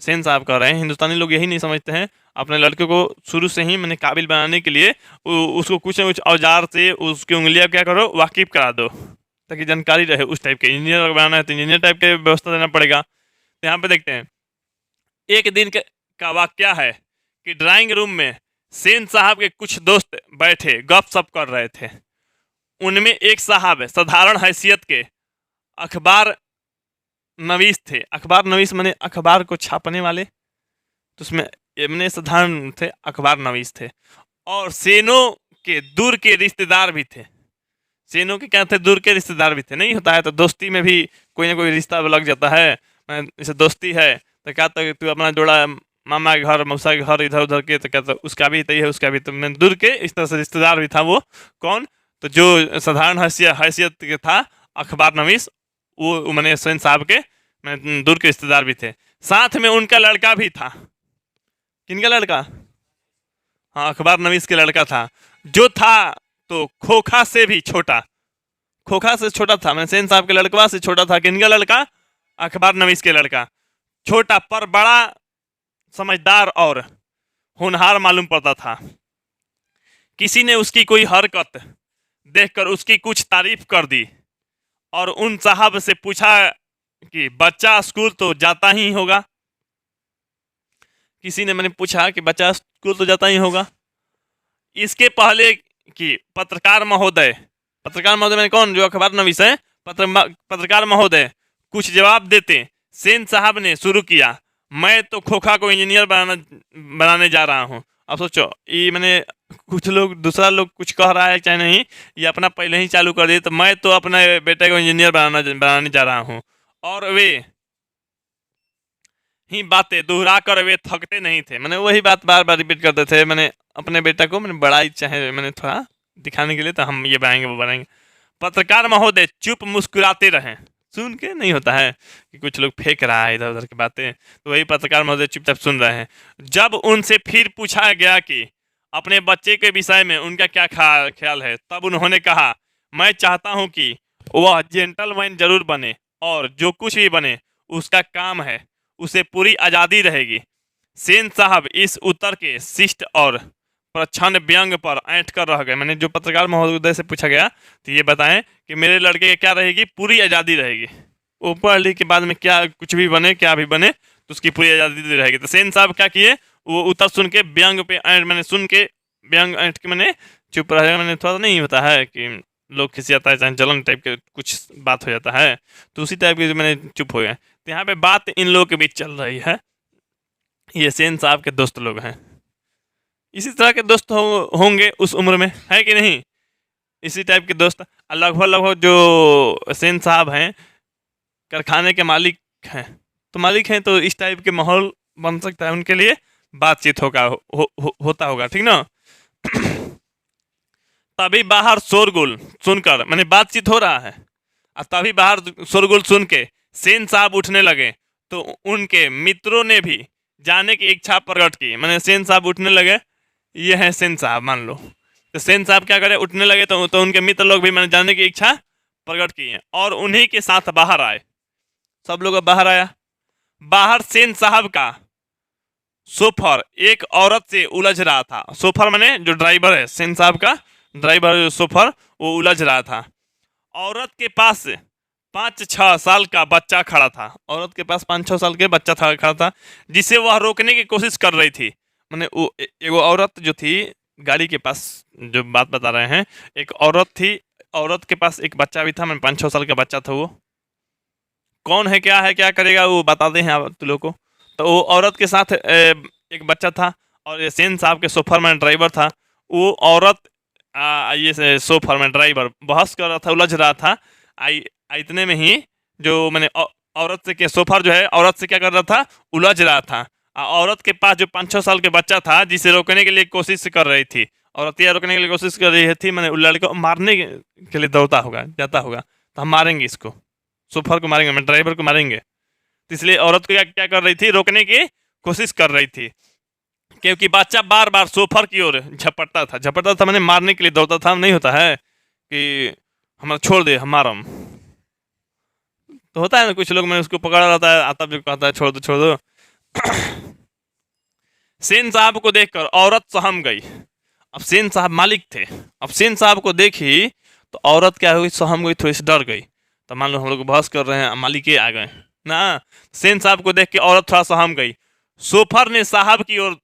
सेन साहब कह रहे हैं हिंदुस्तानी लोग यही नहीं समझते हैं, अपने लड़के को शुरू से ही मैंने काबिल बनाने के लिए उसको कुछ ना कुछ औजार से उसकी उंगलियां क्या करो, वाकिफ करा दो, ताकि जानकारी रहे उस टाइप के। इंजीनियर बनाना है तो इंजीनियर टाइप के व्यवस्था देना पड़ेगा। तो यहाँ पे देखते हैं एक दिन का वाकया है कि ड्राइंग रूम में सेन साहब के कुछ दोस्त बैठे गपशप कर रहे थे। उनमें एक साहब साधारण हैसियत के अखबार नवीस थे। अखबार नवीस माने अखबार को छापने वाले, तो उसमें मैंने साधारण थे, अखबार नवीस थे। और सेनों के दूर के रिश्तेदार भी थे। सेनों के क्या थे, दूर के रिश्तेदार भी थे। नहीं होता है तो दोस्ती में भी कोई ना कोई रिश्ता लग जाता है। जैसे दोस्ती है तो क्या तो तू अपना जोड़ा मामा के घर मौसा के घर इधर उधर के, तो क्या तो उसका भी तय है, उसका भी। तो मैं दूर के इस तरह से रिश्तेदार भी था। वो कौन, तो जो साधारण हैसियत के था अखबार नवीस, वो मैंने सेन साहब के मैं दूर के रिश्तेदार भी थे। साथ में उनका लड़का भी था। किनका लड़का, हाँ अखबार नवीस के लड़का था, जो था तो खोखा से भी छोटा। खोखा से छोटा था, मैंने सेन साहब के लड़कवा से छोटा था। किनका लड़का, अखबार नवीस के लड़का। छोटा पर बड़ा समझदार और होनहार मालूम पड़ता था। किसी ने उसकी कोई हरकत देखकर उसकी कुछ तारीफ कर दी और उन साहब से पूछा कि बच्चा स्कूल तो जाता ही होगा। किसी ने मैंने पूछा कि बच्चा स्कूल तो जाता ही होगा। इसके पहले कि पत्रकार महोदय मैंने कौन, जो अखबार नवीस है, पत्रकार महोदय कुछ जवाब देते, सेन साहब ने शुरू किया, मैं तो खोखा को इंजीनियर बनाने जा रहा हूँ। अब सोचो, ये मैंने कुछ लोग, दूसरा लोग कुछ कह रहा है चाहे नहीं, ये अपना पहले ही चालू कर दिए। तो मैं तो अपने बेटे को इंजीनियर बनाने जा रहा हूँ। और वे ही बातें दोहरा कर वे थकते नहीं थे। मैंने वही बात बार बार रिपीट करते थे। मैंने अपने बेटा को मैंने बड़ा इच्छा है, मैंने थोड़ा दिखाने के लिए, तो हम ये बनाएंगे वो बनाएंगे। पत्रकार महोदय चुप मुस्कुराते रहे। सुन के नहीं होता है कि कुछ लोग फेंक रहा है इधर उधर की बातें, तो वही पत्रकार महोदय चुपचाप सुन रहे हैं। जब उनसे फिर पूछा गया कि अपने बच्चे के विषय में उनका क्या ख्याल है, तब उन्होंने कहा, मैं चाहता हूं कि वह जेंटलमैन जरूर बने और जो कुछ भी बने उसका काम है, उसे पूरी आज़ादी रहेगी। सेन साहब इस उत्तर के शिष्ट और प्रच्छन्न व्यंग पर ऐंठ कर रह गए। मैंने जो पत्रकार महोदय से पूछा गया तो ये बताएं कि मेरे लड़के की क्या रहेगी, पूरी आज़ादी रहेगी। वो पढ़ लिख के बाद में क्या कुछ भी बने, क्या भी बने, तो उसकी पूरी आज़ादी रहेगी। तो सेन साहब क्या किए, वो उत्तर सुन के व्यंग पे मैंने सुन के व्यंग ऐंठ के मैंने चुप रह गया। मैंने थोड़ा नहीं होता है कि लोग किसी आता है चाहे जलन टाइप के कुछ बात हो जाता है, तो उसी टाइप के मैंने चुप हो गया। तो यहाँ पे बात इन लोगों के बीच चल रही है। ये सेन साहब के दोस्त लोग हैं। इसी तरह के दोस्त होंगे उस उम्र में, है कि नहीं, इसी टाइप के दोस्त। लगभग जो सेन साहब हैं कारखाने के मालिक हैं, तो मालिक हैं तो इस टाइप के माहौल बन सकता है उनके लिए, बातचीत होता होगा, ठीक ना। तभी बाहर शोरगुल सुनकर, मैंने बातचीत हो रहा है, और तभी बाहर शोरगुल सुन के सेन साहब उठने लगे। तो उनके मित्रों ने भी जाने की इच्छा प्रकट की। मैंने सेन साहब उठने लगे, ये है सेन साहब मान लो, तो सेन साहब क्या करे, उठने लगे तो उनके मित्र लोग भी मैंने जाने की इच्छा प्रकट की है और उन्हीं के साथ बाहर आए। सब लोग बाहर आया। बाहर सेन साहब का सोफर एक औरत से उलझ रहा था। सोफर मैंने जो ड्राइवर है, सेन साहब का ड्राइवर सोफर, वो उलझ रहा था। औरत के पास 5-6 साल का बच्चा खड़ा था। औरत के पास 5-6 साल के बच्चा खड़ा था, जिसे वह रोकने की कोशिश कर रही थी। मैंने वो एगो औरत जो थी गाड़ी के पास, जो बात बता रहे हैं, एक औरत थी, औरत के पास एक बच्चा भी था। मैंने 5-6 साल का बच्चा था। वो कौन है, क्या करेगा, वो बता दें आप तुम लोग को। तो वो औरत के साथ एक बच्चा था और ये सेन साहब के सोफर में ड्राइवर था। वो औरत ये सोफर में ड्राइवर बहस कर रहा था, उलझ रहा था। इतने में ही जो मैंने औरत से के सोफर जो है औरत से क्या कर रहा था, उलझ रहा था। औरत के पास जो 5-6 साल के बच्चा था, जिसे रोकने के लिए कोशिश कर रही थी, औरत यह रोकने के लिए कोशिश कर रही थी, मैंने लड़के को मारने के लिए दौड़ता होगा, जाता होगा, तो हम मारेंगे इसको, सोफर को मारेंगे, मैं ड्राइवर को मारेंगे। तो इसलिए औरत को क्या कर रही थी, रोकने की कोशिश कर रही थी। क्योंकि बच्चा बार बार सोफर की ओर झपटता था मैंने मारने के लिए दौड़ता था। नहीं होता है कि हमारा छोड़ दे हमारा, तो होता है ना कुछ लोग, मैंने उसको पकड़ा रहता है आता भी कहता है छोड़ दो छोड़ दो। सेन साहब को देखकर औरत सहम गई। अब सेन साहब मालिक थे, अब सेन साहब को देखी तो औरत क्या हुई, सहम गई, थोड़ी सी डर गई। तो मान लो हम लोग बहस कर रहे हैं, मालिक आ गए ना। सेन साहब को देख के औरत थोड़ा सहम गई। सोफर ने साहब की ओर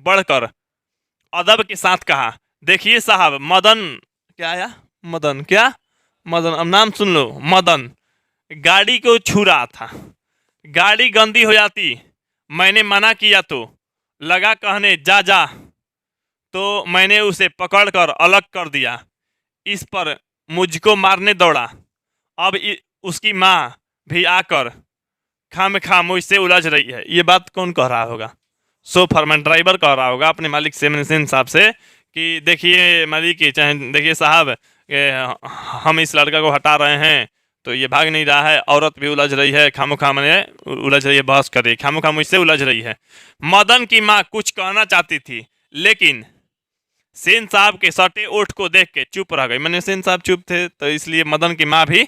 बढ़कर अदब के साथ कहा, देखिए साहब, मदन क्या आया, मदन क्या, मदन, अब नाम सुन लो, मदन गाड़ी को छू रहा था। गाड़ी गंदी हो जाती, मैंने मना किया तो लगा कहने जा जा, तो मैंने उसे पकड़कर अलग कर दिया। इस पर मुझको मारने दौड़ा। अब उसकी माँ भी आकर खामखा मुझसे उलझ रही है। ये बात कौन कह रहा होगा? सोफरमैन ड्राइवर कह रहा होगा अपने मालिक से, मैंने साहब से, कि देखिए मालिक, चाहे देखिए साहब, हम इस लड़का को हटा रहे हैं तो ये भाग नहीं रहा है, औरत भी उलझ रही है, खामोखा मैंने उलझ रही है, बहस कर रही है, खामोखा मुझसे उलझ रही है। मदन की माँ कुछ कहना चाहती थी, लेकिन सेन साहब के सटे ओठ को देख के चुप रह गई। मैंने सेन साहब चुप थे तो इसलिए मदन की माँ भी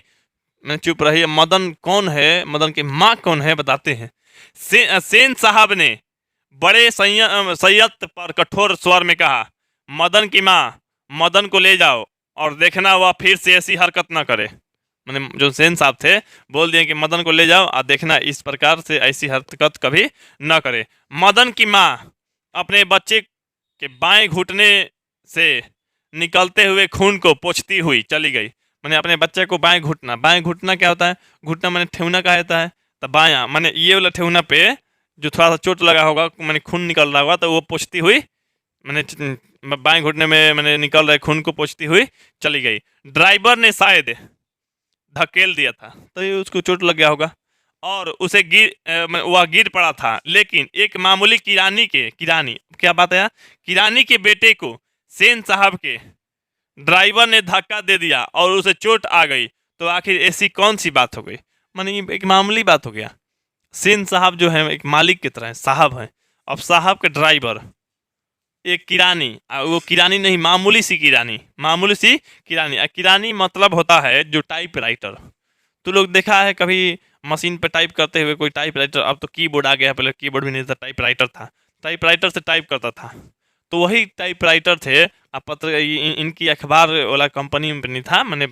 मैं चुप रही है। मदन कौन है, मदन की माँ कौन है, बताते हैं। सेन साहब ने बड़े संयत पर कठोर स्वर में कहा, मदन की माँ, मदन को ले जाओ और देखना वह फिर से ऐसी हरकत ना करे। मैंने जो सेन साहब थे बोल दिए कि मदन को ले जाओ और देखना इस प्रकार से ऐसी हरकत कभी न करे। मदन की माँ अपने बच्चे के बाएं घुटने से निकलते हुए खून को पोंछती हुई चली गई। मैंने अपने बच्चे को बाएं घुटना क्या होता है, घुटना मैंने ठेहुना कहा जाता है, तो बायां मैंने ये वाला ठेहुना पे जो थोड़ा सा चोट लगा होगा, मैंने खून निकल रहा होगा, तो वो पोंछती हुई मैंने बाएं घुटने में मैंने निकल रहे खून को पोंछती हुई चली गई। ड्राइवर ने शायद धकेल दिया था तो ये उसको चोट लग गया होगा और उसे वह गिर पड़ा था। लेकिन एक मामूली किरानी क्या बात है, किरानी के बेटे को सेन साहब के ड्राइवर ने धक्का दे दिया और उसे चोट आ गई। तो आखिर ऐसी कौन सी बात हो गई? माने एक मामूली बात हो गया। सेन साहब जो है एक मालिक की तरह साहब हैं, अब साहब के ड्राइवर एक किरानी, वो किरानी नहीं, मामूली सी किरानी। किरानी मतलब होता है जो टाइप राइटर। तो लोग देखा है कभी मशीन पे टाइप करते हुए कोई टाइप राइटर, अब तो कीबोर्ड आ गया, पहले कीबोर्ड भी नहीं था, टाइप राइटर था, टाइप राइटर से टाइप करता था। तो वही टाइप राइटर थे। अब पत्र इनकी अखबार वाला कंपनी में नहीं था, मैंने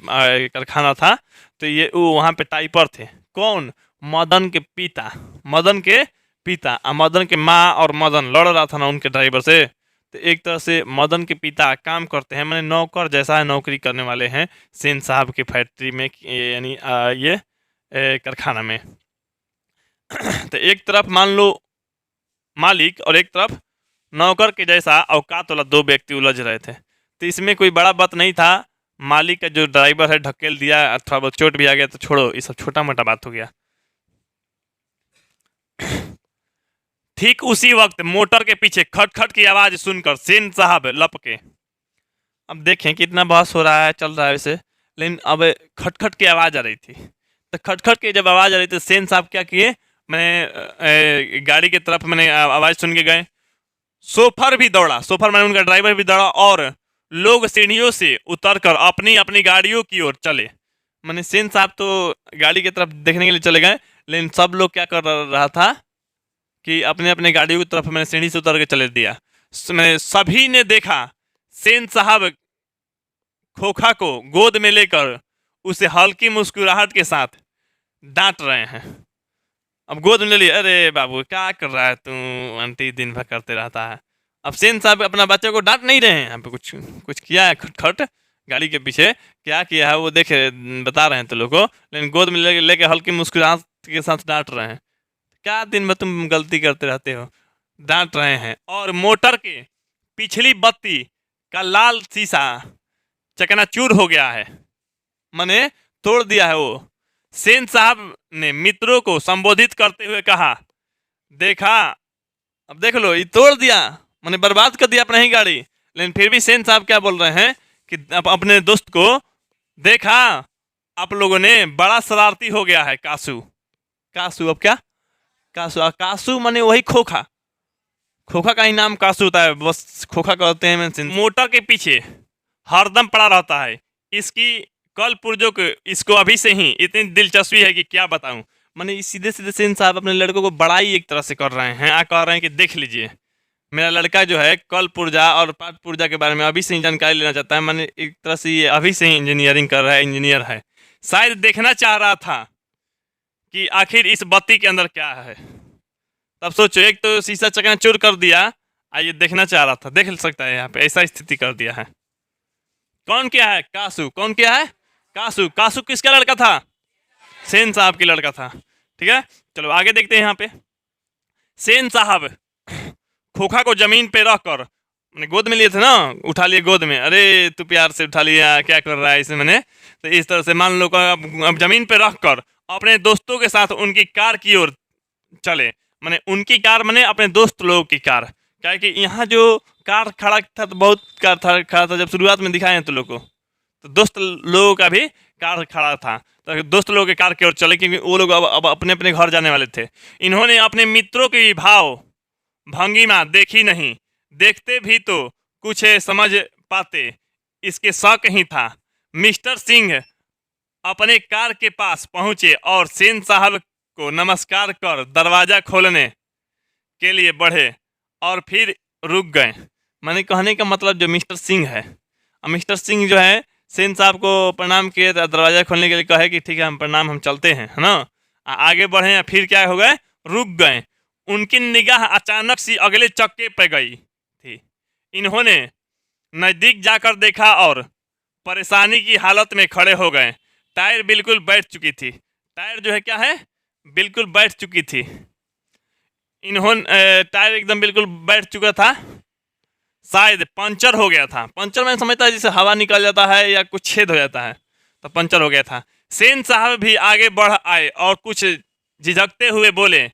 कारखाना था, तो ये वो वहाँ पे टाइपर थे। कौन? मदन के पिता, मदन के पिता। मदन के माँ और मदन लड़ रहा था ना उनके ड्राइवर से, तो एक तरह से मदन के पिता काम करते हैं, मैंने नौकर जैसा है, नौकरी करने वाले हैं सेन साहब की फैक्ट्री में, यानी ये कारखाना में। तो एक तरफ मान लो मालिक और एक तरफ नौकर के जैसा औकात वाला दो व्यक्ति उलझ रहे थे। तो इसमें कोई बड़ा बात नहीं था, मालिक का जो ड्राइवर है ढकेल दिया, थोड़ा बहुत चोट भी आ गया तो छोड़ो, ये सब छोटा मोटा बात हो गया। ठीक उसी वक्त मोटर के पीछे खटखट की आवाज सुनकर सेन साहब लपके। अब देखें कितना बहस हो रहा है, चल रहा है वैसे, लेकिन अब खटखट की आवाज आ रही थी। तो खटखट की जब आवाज आ रही थी सेन साहब क्या किए, मैंने गाड़ी की तरफ मैंने आवाज सुन के गए। सोफर भी दौड़ा, सोफर मैंने उनका ड्राइवर भी दौड़ा और लोग सीढ़ियों से उतरकर अपनी अपनी गाड़ियों की ओर चले। मैंने सेन साहब तो गाड़ी की तरफ देखने के लिए चले गए, लेकिन सब लोग क्या कर रहा था कि अपने अपने गाड़ियों की तरफ मैंने सीढ़ी से उतर के चले दिया। मैंने सभी ने देखा सेन साहब खोखा को गोद में लेकर उसे हल्की मुस्कुराहट के साथ डांट रहे हैं। अब गोद में ले लिया, अरे बाबू क्या कर रहा है तू, आंटी दिन भर करते रहता है। अब सेन साहब अपना बच्चे को डांट नहीं रहे हैं, यहाँ पे कुछ कुछ किया है खटखट गाड़ी के पीछे, क्या किया है वो देखे बता रहे हैं तो लोगों को, लेकिन गोद में लेके हल्की मुस्कुराहट के साथ डांट रहे हैं। क्या दिन भर तुम गलती करते रहते हो, डांट रहे हैं। और मोटर के पिछली बत्ती का लाल शीशा चकनाचूर हो गया है, मैंने तोड़ दिया है वो। सेन साहब ने मित्रों को संबोधित करते हुए कहा, देखा, अब देख लो, ये तोड़ दिया, मैंने बर्बाद कर दिया अपनी ही गाड़ी। लेकिन फिर भी सेन साहब क्या बोल रहे हैं कि अपने दोस्त को, देखा आप लोगों ने, बड़ा शरारती हो गया है कासू। कासू अब क्या, कासू माने वही खोखा, खोखा का ही नाम कासू होता है, बस खोखा कहते हैं। मोटर के पीछे हरदम पड़ा रहता है। इसकी कल पुर्जों को इसको अभी से ही इतनी दिलचस्पी है कि क्या बताऊं। माने सीधे सीधे सेन साहब अपने लड़कों को बड़ाई एक तरह से कर रहे हैं, कह रहे हैं कि देख लीजिए मेरा लड़का जो है कल पुर्जा और पाठ पुर्जा के बारे में अभी से ही जानकारी लेना चाहता है। मैंने एक तरह से ये अभी से ही इंजीनियरिंग कर रहा है, इंजीनियर है। शायद देखना चाह रहा था कि आखिर इस बत्ती के अंदर क्या है। तब सोचो, एक तो शीशा चकनाचूर कर दिया, ये देखना चाह रहा था, देख सकता है यहाँ पे ऐसा स्थिति कर दिया है। कौन क्या है? कासू। कौन क्या है? कासू। कासू किसका लड़का था? सेन साहब के लड़का था। ठीक है, चलो आगे देखते हैं। यहाँ पे सेन साहब खोखा को जमीन पे रख कर, मैंने गोद में लिए थे ना, उठा लिए गोद में। अरे तू प्यार से उठा लिया, क्या कर रहा है इसे मैंने। तो इस तरह से मान लो अब जमीन पे रख कर अपने दोस्तों के साथ उनकी कार की ओर चले। मैंने उनकी कार मैंने अपने दोस्त लोगों की कार, क्या कि यहाँ जो कार खड़ा था तो बहुत कार था खड़ा था जब शुरुआत में दिखाए हैं तो लोगों को, तो दोस्त लोगों का भी कार खड़ा था। तो दोस्त लोगों के कार की ओर चले क्योंकि वो लोग अब अपने अपने घर जाने वाले थे। इन्होंने अपने मित्रों की भाव भंगिमा देखी नहीं, देखते भी तो कुछ समझ पाते, इसके शक ही था। मिस्टर सिंह अपने कार के पास पहुंचे और सेन साहब को नमस्कार कर दरवाजा खोलने के लिए बढ़े और फिर रुक गए। मैंने कहने का मतलब जो मिस्टर सिंह है, मिस्टर सिंह जो है सेन साहब को प्रणाम किए, दरवाजा खोलने के लिए कहे कि ठीक है हम प्रणाम, हम चलते हैं, है ना। आगे बढ़े या फिर क्या हो गए, रुक गए। उनकी निगाह अचानक सी अगले चक्के पे गई थी। इन्होंने नज़दीक जाकर देखा और परेशानी की हालत में खड़े हो गए। टायर बिल्कुल बैठ चुकी थी। टायर जो है क्या है, बिल्कुल बैठ चुकी थी। इन्होंने टायर एकदम बिल्कुल बैठ चुका था, शायद पंचर हो गया था। पंचर मैं समझता है जिसे हवा निकल जाता है या कुछ छेद हो जाता है, तो पंचर हो गया था। सेन साहब भी आगे बढ़ आए और कुछ झिझकते हुए बोले,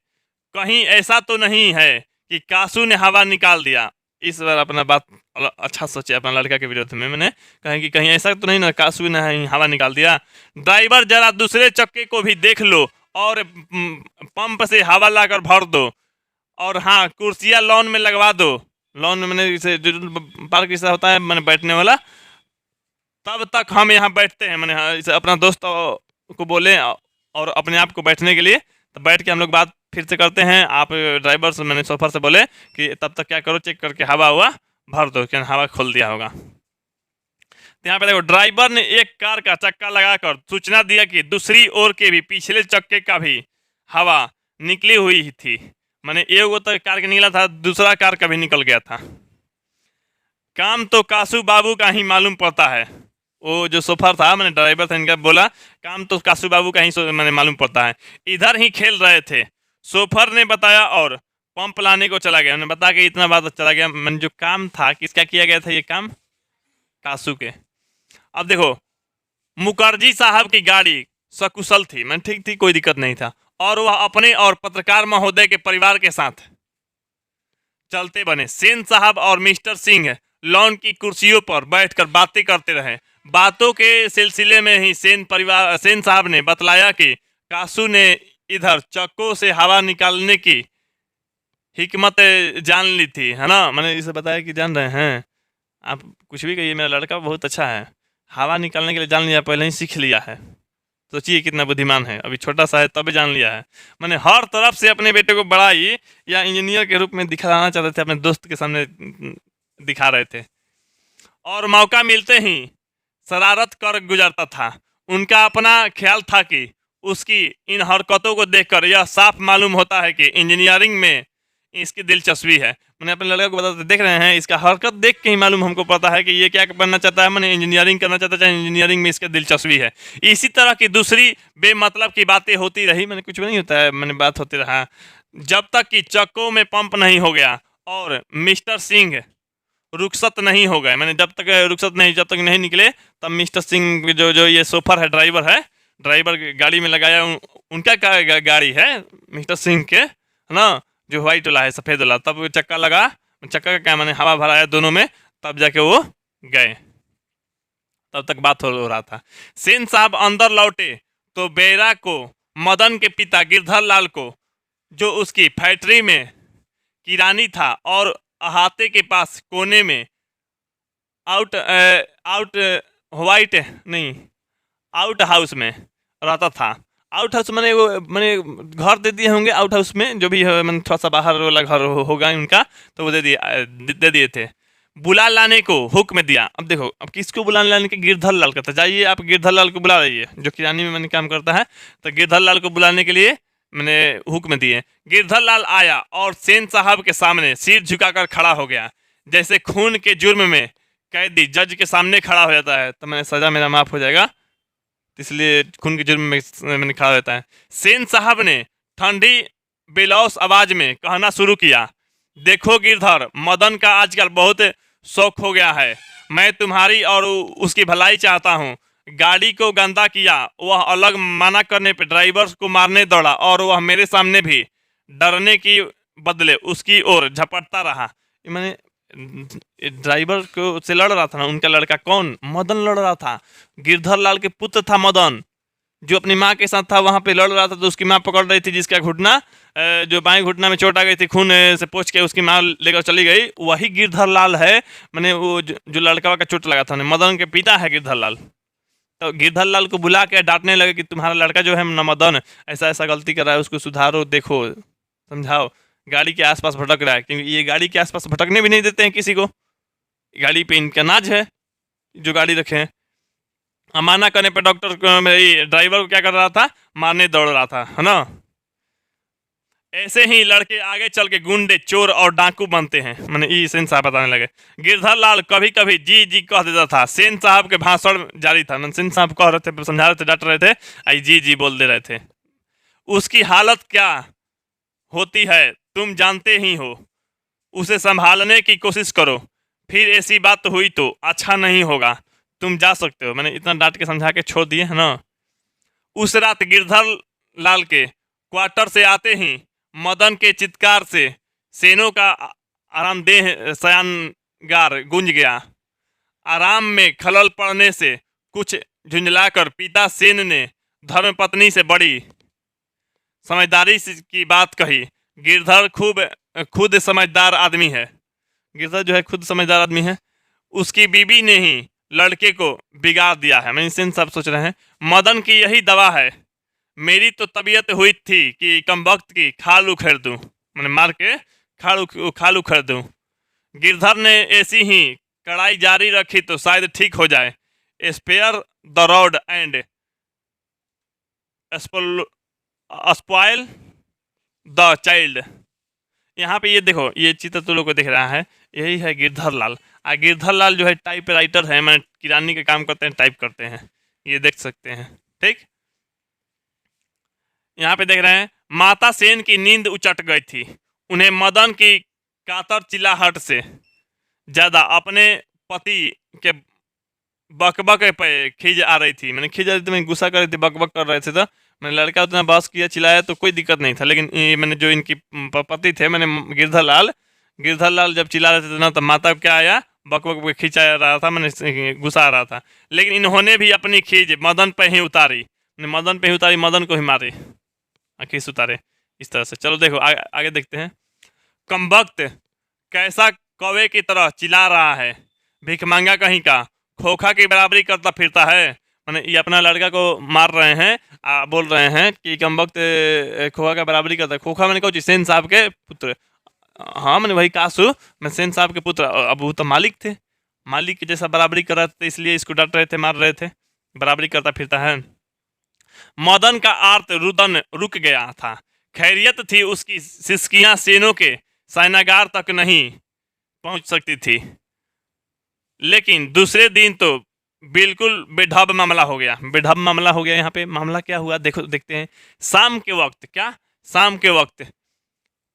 कहीं ऐसा तो नहीं है कि कासू ने हवा निकाल दिया। इस बार अपना बात अच्छा सोचे अपना लड़का के विरोध में। मैंने कहा कि कहीं ऐसा तो नहीं ना कासू ने हवा निकाल दिया। ड्राइवर जरा दूसरे चक्के को भी देख लो और पंप से हवा लाकर भर दो, और हाँ कुर्सियाँ लॉन में लगवा दो। लॉन में मैंने इसे पार्क जैसा होता है मैंने बैठने वाला, तब तक हम यहाँ बैठते हैं। मैंने इसे अपना दोस्त को बोले और अपने आप को बैठने के लिए, तो बैठ के हम लोग बात फिर से करते हैं। आप ड्राइवर से मैंने शोफर से बोले कि तब तक क्या करो, चेक करके हवा हुआ भर दो, क्या हवा खोल दिया होगा। तो यहाँ पे देखो ड्राइवर ने एक कार का चक्का लगाकर सूचना दिया कि दूसरी ओर के भी पिछले चक्के का भी हवा निकली हुई थी। मैंने एक वो तो कार के निकला था, दूसरा कार का भी निकल गया था। काम तो कासू बाबू का ही मालूम पड़ता है। वो जो सोफर था, मैंने ड्राइवर था इनका, बोला काम तो कासू बाबू का ही मैंने मालूम पड़ता है। इधर ही खेल रहे थे, सोफर ने बताया और पंप लाने को चला गया। उन्होंने बताया कि इतना बात चला गया। मैंने जो काम था किसका किया गया था, ये काम कासू के। अब देखो मुखर्जी साहब की गाड़ी सकुशल थी, मैंने ठीक थी, कोई दिक्कत नहीं था, और वह अपने और पत्रकार महोदय के परिवार के साथ चलते बने। सेन साहब और मिस्टर सिंह लॉन की कुर्सियों पर बैठकर बातें करते रहे। बातों के सिलसिले में ही सेन साहब ने बतलाया कि कासू ने इधर चक्कों से हवा निकालने की हिकमत जान ली थी, है ना। मैंने इसे बताया कि जान रहे हैं आप कुछ भी कहिए, मेरा लड़का बहुत अच्छा है, हवा निकालने के लिए जान लिया, पहले ही सीख लिया है। सोचिए कितना बुद्धिमान है, अभी छोटा सा है तब जान लिया है। मैंने हर तरफ से अपने बेटे को बड़ाई या इंजीनियर के रूप में दिखाना चाहते थे, अपने दोस्त के सामने दिखा रहे थे, और मौका मिलते ही शरारत कर गुजरता था। उनका अपना ख्याल था कि उसकी इन हरकतों को देखकर यह साफ मालूम होता है कि इंजीनियरिंग में इसकी दिलचस्पी है। मैंने अपने लड़के को बताते देख रहे हैं, इसका हरकत देख के ही मालूम हमको पता है कि ये क्या बनना चाहता है। मैंने इंजीनियरिंग करना चाहता है, इंजीनियरिंग में इसका दिलचस्पी है। इसी तरह की दूसरी बेमतलब की बातें होती रही। मैंने कुछ भी नहीं होता है, मैंने बात होती रहा जब तक कि चक्कों में पंप नहीं हो गया और मिस्टर सिंह रुखसत नहीं हो गए। मैंने जब तक रुखसत नहीं, जब तक नहीं निकले, तब मिस्टर सिंह जो ये सोफर है, ड्राइवर गाड़ी में लगाया, उनका गाड़ी है मिस्टर सिंह के, है ना, जो व्हाइट वाला है, सफ़ेद वाला। तब चक्का लगा, चक्का का क्या मैंने हवा भराया दोनों में, तब जाके वो गए। तब तक बात हो रहा था। सेन साहब अंदर लौटे तो बेरा को, मदन के पिता गिरधर लाल को, जो उसकी फैक्ट्री में किरानी था और अहाते के पास कोने में आउट आउट व्हाइट नहीं आउट हाउस में रहता था। आउट हाउस मैंने वो मैंने घर दे दिए होंगे, आउट हाउस में जो भी है, मैंने थोड़ा सा बाहर वाला घर होगा उनका, तो वो दे दिए थे। बुला लाने को हुक्म दिया। अब देखो, अब किसको बुला लाने के? गिरधर लाल का था। जाइए आप गिरधर लाल को बुला लाइए, जो किरानी में मैंने काम करता है, तो गिरधर लाल को बुलाने के लिए मैंने हुक्म दिए। गिरधर लाल आया और सेन साहब के सामने सिर झुकाकर खड़ा हो गया, जैसे खून के जुर्म में कैदी जज के सामने खड़ा हो जाता है तो मैंने सजा मेरा माफ हो जाएगा, इसलिए खून के जुर्म में मैंने खड़ा रहता है। सेन साहब ने ठंडी बेलौस आवाज में कहना शुरू किया, देखो गिरधर, मदन का आजकल बहुत शौक हो गया है। मैं तुम्हारी और उसकी भलाई चाहता हूँ। गाड़ी को गंदा किया, वह अलग मना करने पर ड्राइवर को मारने दौड़ा और वह मेरे सामने भी डरने की बदले उसकी ओर झपटता रहा। मैंने ड्राइवर को से लड़ रहा था ना, उनका लड़का कौन? मदन लड़ रहा था। गिरधर लाल के पुत्र था मदन, जो अपनी माँ के साथ था, वहाँ पे लड़ रहा था। तो उसकी माँ पकड़ रही थी, जिसका घुटना जो बाएं घुटना में चोट आ गई थी, खून से पोंछ के उसकी माँ लेकर चली गई, वही गिरधर लाल है। मैंने वो जो लड़का का चोट लगा था, मदन के पिता है गिरधर लाल। तो गिरधर लाल को बुला के डांटने लगे कि तुम्हारा लड़का जो है न मदन, ऐसा ऐसा गलती कर रहा है, उसको सुधारो, देखो, समझाओ। गाड़ी के आसपास भटक रहा है, क्योंकि ये गाड़ी के आसपास भटकने भी नहीं देते हैं किसी को। गाड़ी पे इनका नाज है जो गाड़ी रखे हैं। अमाना करने पर डॉक्टर ड्राइवर को क्या कर रहा था? मारने दौड़ रहा था, है ना। ऐसे ही लड़के आगे चल के गुंडे, चोर और डाकू बनते हैं। मैंने ई सेन साहब बताने लगे। गिरधर लाल कभी कभी जी जी कह देता था। सेन साहब के भाषण जारी था। सेन साहब कह रहे थे, समझा रहे थे, डांट रहे थे, आई जी जी बोल दे रहे थे। उसकी हालत क्या होती है तुम जानते ही हो। उसे संभालने की कोशिश करो, फिर ऐसी बात हुई तो अच्छा नहीं होगा। तुम जा सकते हो। मैंने इतना डांट के समझा के छोड़ दिए, है ना। उस रात गिरधर लाल के क्वार्टर से आते ही मदन के चित्कार से सेनों का आरामदेह शयनगार गूंज गया। आराम में खलल पड़ने से कुछ झुंझलाकर पिता सेन ने धर्मपत्नी से बड़ी समझदारी की बात कही। गिरधर खुद समझदार आदमी है। गिरधर जो है खुद समझदार आदमी है। उसकी बीबी ने ही लड़के को बिगाड़ दिया है। मैं इनसे सब सोच रहे हैं। मदन की यही दवा है। मेरी तो तबीयत हुई थी कि कम वक्त की खाल उखेड़ दूं, मैंने मार के खाल उखेड़ दूं। गिरधर ने ऐसी ही कड़ाई जारी रखी तो शायद ठीक हो जाए। Spare the rod and spoil the child. यहाँ पे ये देखो, ये चित्र तो लोग को दिख रहा है, यही है गिरधर लाल। गिरधर लाल जो है टाइप राइटर है, मैंने किरानी का काम करते हैं, टाइप करते हैं, ये देख सकते हैं। ठीक, यहाँ पे देख रहे हैं। माता सेन की नींद उचट गई थी। उन्हें मदन की कातर चिल्लाहट से ज्यादा अपने पति के बकबक पे खींच आ रही थी। मैंने खींच आ रही थी, मैंने गुस्सा कर रही थी, बकबक कर रहे थे। तो मैंने लड़का उतना बहस किया, चिल्लाया तो कोई दिक्कत नहीं था, लेकिन मैंने जो इनकी पति थे, मैंने गिरधर लाल जब चिल्ला रहे थे ना, तो माता क्या आया, बकबक पे खींचा रहा था, मैंने गुस्सा आ रहा था। लेकिन इन्होंने भी अपनी खींच मदन पे ही उतारी, मदन को ही मारे, खींच उतारे इस तरह से। चलो देखो आगे देखते हैं। कमबख्त कैसा कौवे की तरह चिल्ला रहा है, भिखमंगा कहीं का, खोखा की बराबरी करता फिरता है। मैंने ये अपना लड़का को मार रहे हैं, बोल रहे हैं कि कमबख्त खोखा का बराबरी करता है। खोखा मैंने कहा सेन साहब के पुत्र, हाँ मैंने वही कासू, मैं सेन साहब के पुत्र। अब वो तो मालिक थे, मालिक की जैसा बराबरी कर रहे थे, इसलिए इसको डांट रहे थे, मार रहे थे, बराबरी करता फिरता है। मदन का आर्त रुदन रुक गया था। खैरियत थी उसकी सिसकियां सेनों के सैनागार तक नहीं पहुंच सकती थी। लेकिन दूसरे दिन तो बिल्कुल बेढब मामला हो गया। यहाँ पे मामला क्या हुआ देखते हैं। शाम के वक्त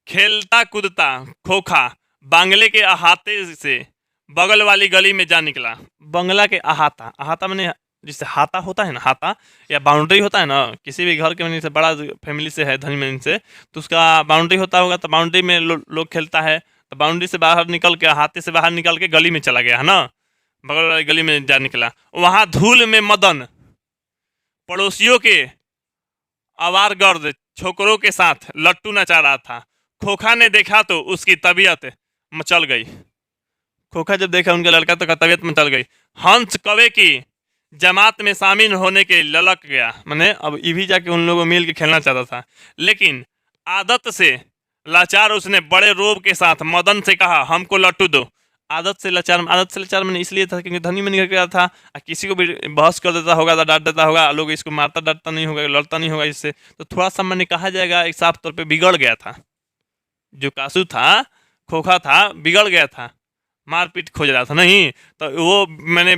खेलता कूदता खोखा बांग्ले के अहाते से बगल वाली गली में जा निकला। बंगला के अहाता मैंने जिससे हाथा होता है ना, हाथा या बाउंड्री होता है ना, किसी भी घर के मैंने से बड़ा फैमिली से है, धनी मैन से, तो उसका बाउंड्री होता होगा, तो बाउंड्री में लोग खेलता है। तो बाउंड्री से बाहर निकल के, हाथे से बाहर निकल के गली में चला गया, है ना, बगल वाली गली में जा निकला। वहां धूल में मदन पड़ोसियों के आवारगर्द छोकरों के साथ लट्टू नचा रहा था। खोखा ने देखा तो उसकी तबीयत मचल गई। खोखा जब देखा उनका लड़का तो का तबीयत मचल गई। हंस कौवे की जमात में शामिल होने के ललक गया, मैंने अब ये भी जाके उन लोगों मिल के खेलना चाहता था, लेकिन आदत से लाचार उसने बड़े रोब के साथ मदन से कहा, हमको लट्टू दो। आदत से लाचार मैंने इसलिए था क्योंकि धनी मन गया था, किसी को भी बहस कर देता होगा, डांट देता होगा, लोग इसको मारता डांटता नहीं होगा, लड़ता नहीं होगा इससे, तो थोड़ा सा मैंने कहा जाएगा एक साफ तौर पे बिगड़ गया था। जो कासू था, खोखा था, बिगड़ गया था, मारपीट खोज रहा था। नहीं तो वो मैंने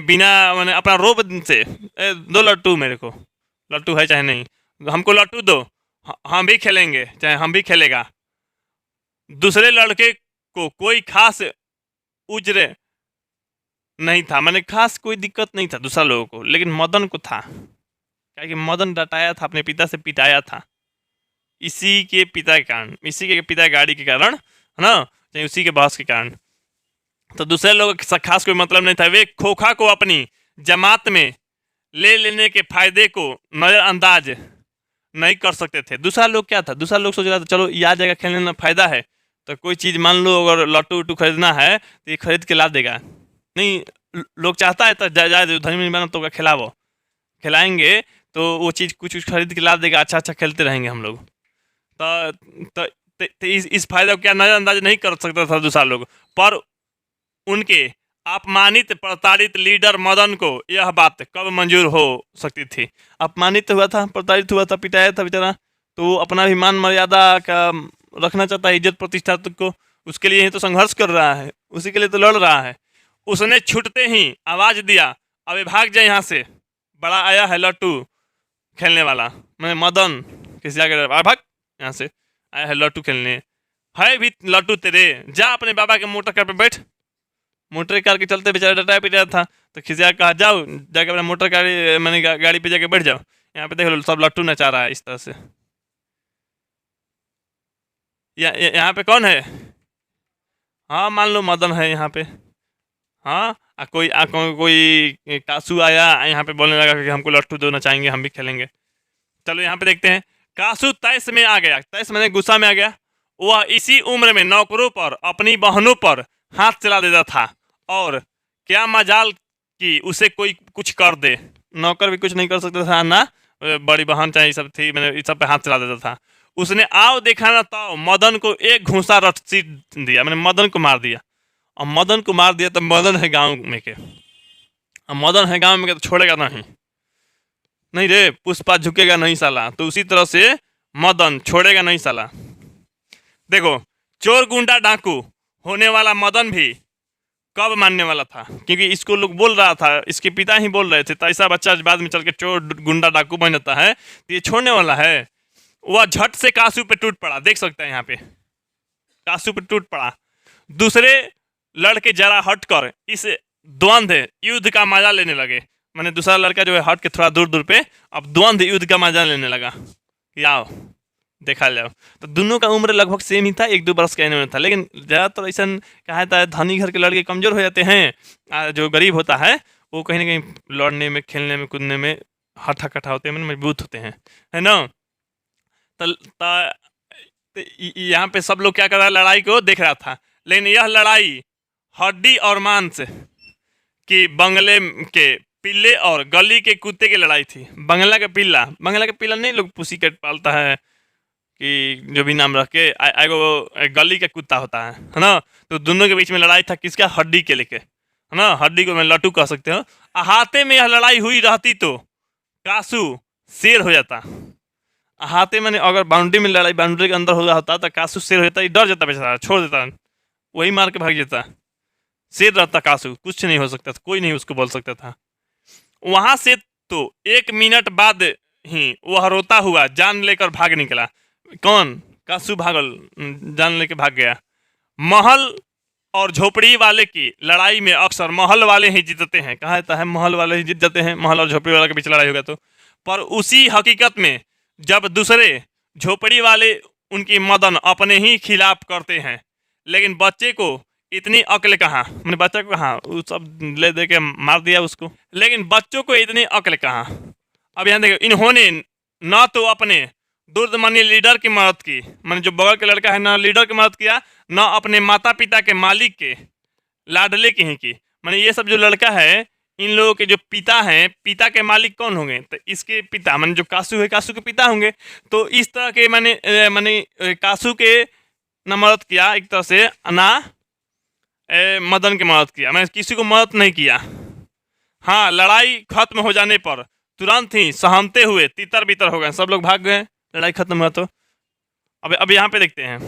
अपना रोब से दो लट्टू, मेरे को लट्टू है चाहे नहीं, हमको लट्टू दो, हम भी खेलेंगे चाहे हम भी खेलेगा। दूसरे लड़के को कोई खास उज्र नहीं था, मैंने खास कोई दिक्कत नहीं था दूसरा लोगों को, लेकिन मदन को था, क्या कि मदन डटाया था, अपने पिता से पिटाया था, इसी के पिता के कारण, इसी के पिता गाड़ी के कारण, है ना, चाहे उसी के बहस के कारण। तो दूसरे लोगों का खास कोई मतलब नहीं था। वे खोखा को अपनी जमात में ले लेने के फायदे को नज़रअंदाज नहीं कर सकते थे। दूसरा लोग क्या था, दूसरा लोग सोच रहा था चलो ये आ जाएगा, खेलने में फ़ायदा है, तो कोई चीज़ मान लो अगर लट्टू उट्टू खरीदना है तो ये खरीद के ला देगा। नहीं, लोग चाहता है तो जाए धनी बना तो खिलाओ, खिलाएंगे तो वो चीज़ कुछ कुछ खरीद के ला देगा, अच्छा अच्छा खेलते रहेंगे हम लोग। तो इस फायदा को क्या नज़रअंदाज नहीं कर सकता था दूसरा लोग, पर उनके अपमानित प्रताड़ित लीडर मदन को यह बात कब मंजूर हो सकती थी। अपमानित हुआ था, प्रताड़ित हुआ था, पिटाया था बेचारा, तो वो अपना भी मान मर्यादा का रखना चाहता है, इज्जत प्रतिष्ठा को, उसके लिए ही तो संघर्ष कर रहा है, उसी के लिए तो लड़ रहा है। उसने छूटते ही आवाज दिया, अबे भाग जाए यहाँ से, बड़ा आया है लट्टू खेलने वाला। मैं मदन किसी आगे भाग यहाँ से, आया है लट्टू खेलने, है भी लट्टू तेरे, जा अपने बाबा के मोटर कार पे बैठ। मोटर कार के चलते बेचारा डटा पिटा था, तो खिसिया कहा जाओ जाके अपना मोटर गाड़ी मैंने गाड़ी पे जाके बैठ जाओ, यहाँ पे देख लो सब लट्टू नचा रहा है इस तरह से। यहाँ पे कौन है? हाँ मान लो मदन है यहाँ पे। हाँ कोई कासू आया यहाँ पे बोलने लगा कि हमको लट्टू दो नचाएंगे, हम भी खेलेंगे। चलो यहाँ पे देखते हैं। कासू तैस में आ गया, तैस मैंने गुस्सा में आ गया। वह इसी उम्र में नौकरों पर, अपनी बहनों पर हाथ चला देता था, और क्या मजाल कि उसे कोई कुछ कर दे। नौकर भी कुछ नहीं कर सकता था ना, बड़ी बहन चाहे सब थी, मैंने इस सब पे हाथ चला देता था। उसने आओ देखा ना तो मदन को एक घूंसा रस्सी दिया, मैंने मदन को मार दिया। और मदन को मार दिया तो मदन है गांव में के, और मदन है गांव में के तो छोड़ेगा नहीं, नहीं रे पुष्पा झुकेगा नहीं साला, तो उसी तरह से मदन छोड़ेगा नहीं साला। देखो चोर गुंडा डाकू होने वाला मदन भी कब मानने वाला था, क्योंकि इसको लोग बोल रहा था, इसके पिता ही बोल रहे थे, तो ऐसा बच्चा बाद में चल के चोर गुंडा डाकू बन जाता है, तो ये छोड़ने वाला है। वह झट से कासू पे टूट पड़ा, देख सकते हैं यहाँ पे कासू पे टूट पड़ा। दूसरे लड़के जरा हटकर इस द्वंद्व युद्ध का मजा लेने लगे, मैंने दूसरा लड़का जो है हट के थोड़ा दूर दूर पे अब द्वंद्व युद्ध का मजा लेने लगा कि आओ देखा जाओ। तो दोनों का उम्र लगभग सेम ही था, 1-2 बरस का इन्होंने था, लेकिन ज़्यादातर ऐसा कहा जाता है धनी घर के लड़के कमज़ोर हो जाते हैं, जो गरीब होता है वो कहीं ना कहीं लड़ने में, खेलने में, कूदने में हठा कठा होते हैं, मजबूत होते हैं, है ना। तो यहाँ पे सब लोग क्या कर रहा है, लड़ाई को देख रहा था, लेकिन यह लड़ाई हड्डी और मांस की बंगले के पिल्ले और गली के कुत्ते की लड़ाई थी। बंगला का पिल्ला नहीं, लोग पुसी कैट पालता है कि जो भी नाम रख के, एगो गली का कुत्ता होता है ना, तो दोनों के बीच में लड़ाई था, किसका, हड्डी के लेके, है ना, हड्डी को मैं लट्टू कह सकते हो। अहाते में यह लड़ाई हुई रहती तो कासू शेर हो जाता। अहाते मैंने अगर बाउंड्री में लड़ाई, बाउंड्री के अंदर हो रहा होता तो कासू शेर हो जाता, डर जाता बेचारा, छोड़ देता, वही मार के भाग जाता। शेर रहता कासू, कुछ नहीं हो सकता था, कोई नहीं उसको बोल सकता था। वहां से तो 1 मिनट बाद ही वह रोता हुआ जान लेकर भाग निकला। कौन? कासू भागल, जान लेके भाग गया। महल और झोपड़ी वाले की लड़ाई में अक्सर महल वाले ही जीतते हैं, कहा जाता है महल वाले ही जीत जाते हैं, महल और झोपड़ी वाले के बीच लड़ाई होगा तो। पर उसी हकीकत में जब दूसरे झोपड़ी वाले उनकी मदन अपने ही खिलाफ करते हैं, लेकिन बच्चे को इतनी अक्ल कहाँ, मैंने बच्चा को कहाँ, वो सब ले दे के मार दिया उसको, लेकिन बच्चों को इतनी अक्ल कहाँ। अब यहाँ देखो, इन्होंने न तो अपने दुर्द मानी लीडर की मदद की, मैंने जो बगल के लड़का है ना लीडर की मदद किया, न अपने माता पिता के मालिक के लाडले की ही की। मैंने ये सब जो लड़का है, इन लोगों के जो पिता हैं, पिता के मालिक कौन होंगे? तो इसके पिता मैंने जो कासू है, कासू के पिता होंगे। तो इस तरह के मैंने कासू के न मदद किया एक तरह से, ना मदन की मदद किया। मैंने किसी को मदद नहीं किया। हाँ, लड़ाई खत्म हो जाने पर तुरंत ही सहमते हुए तितर बितर हो गए, सब लोग भाग गए लड़ाई खत्म हुआ तो। अब यहाँ पे देखते हैं,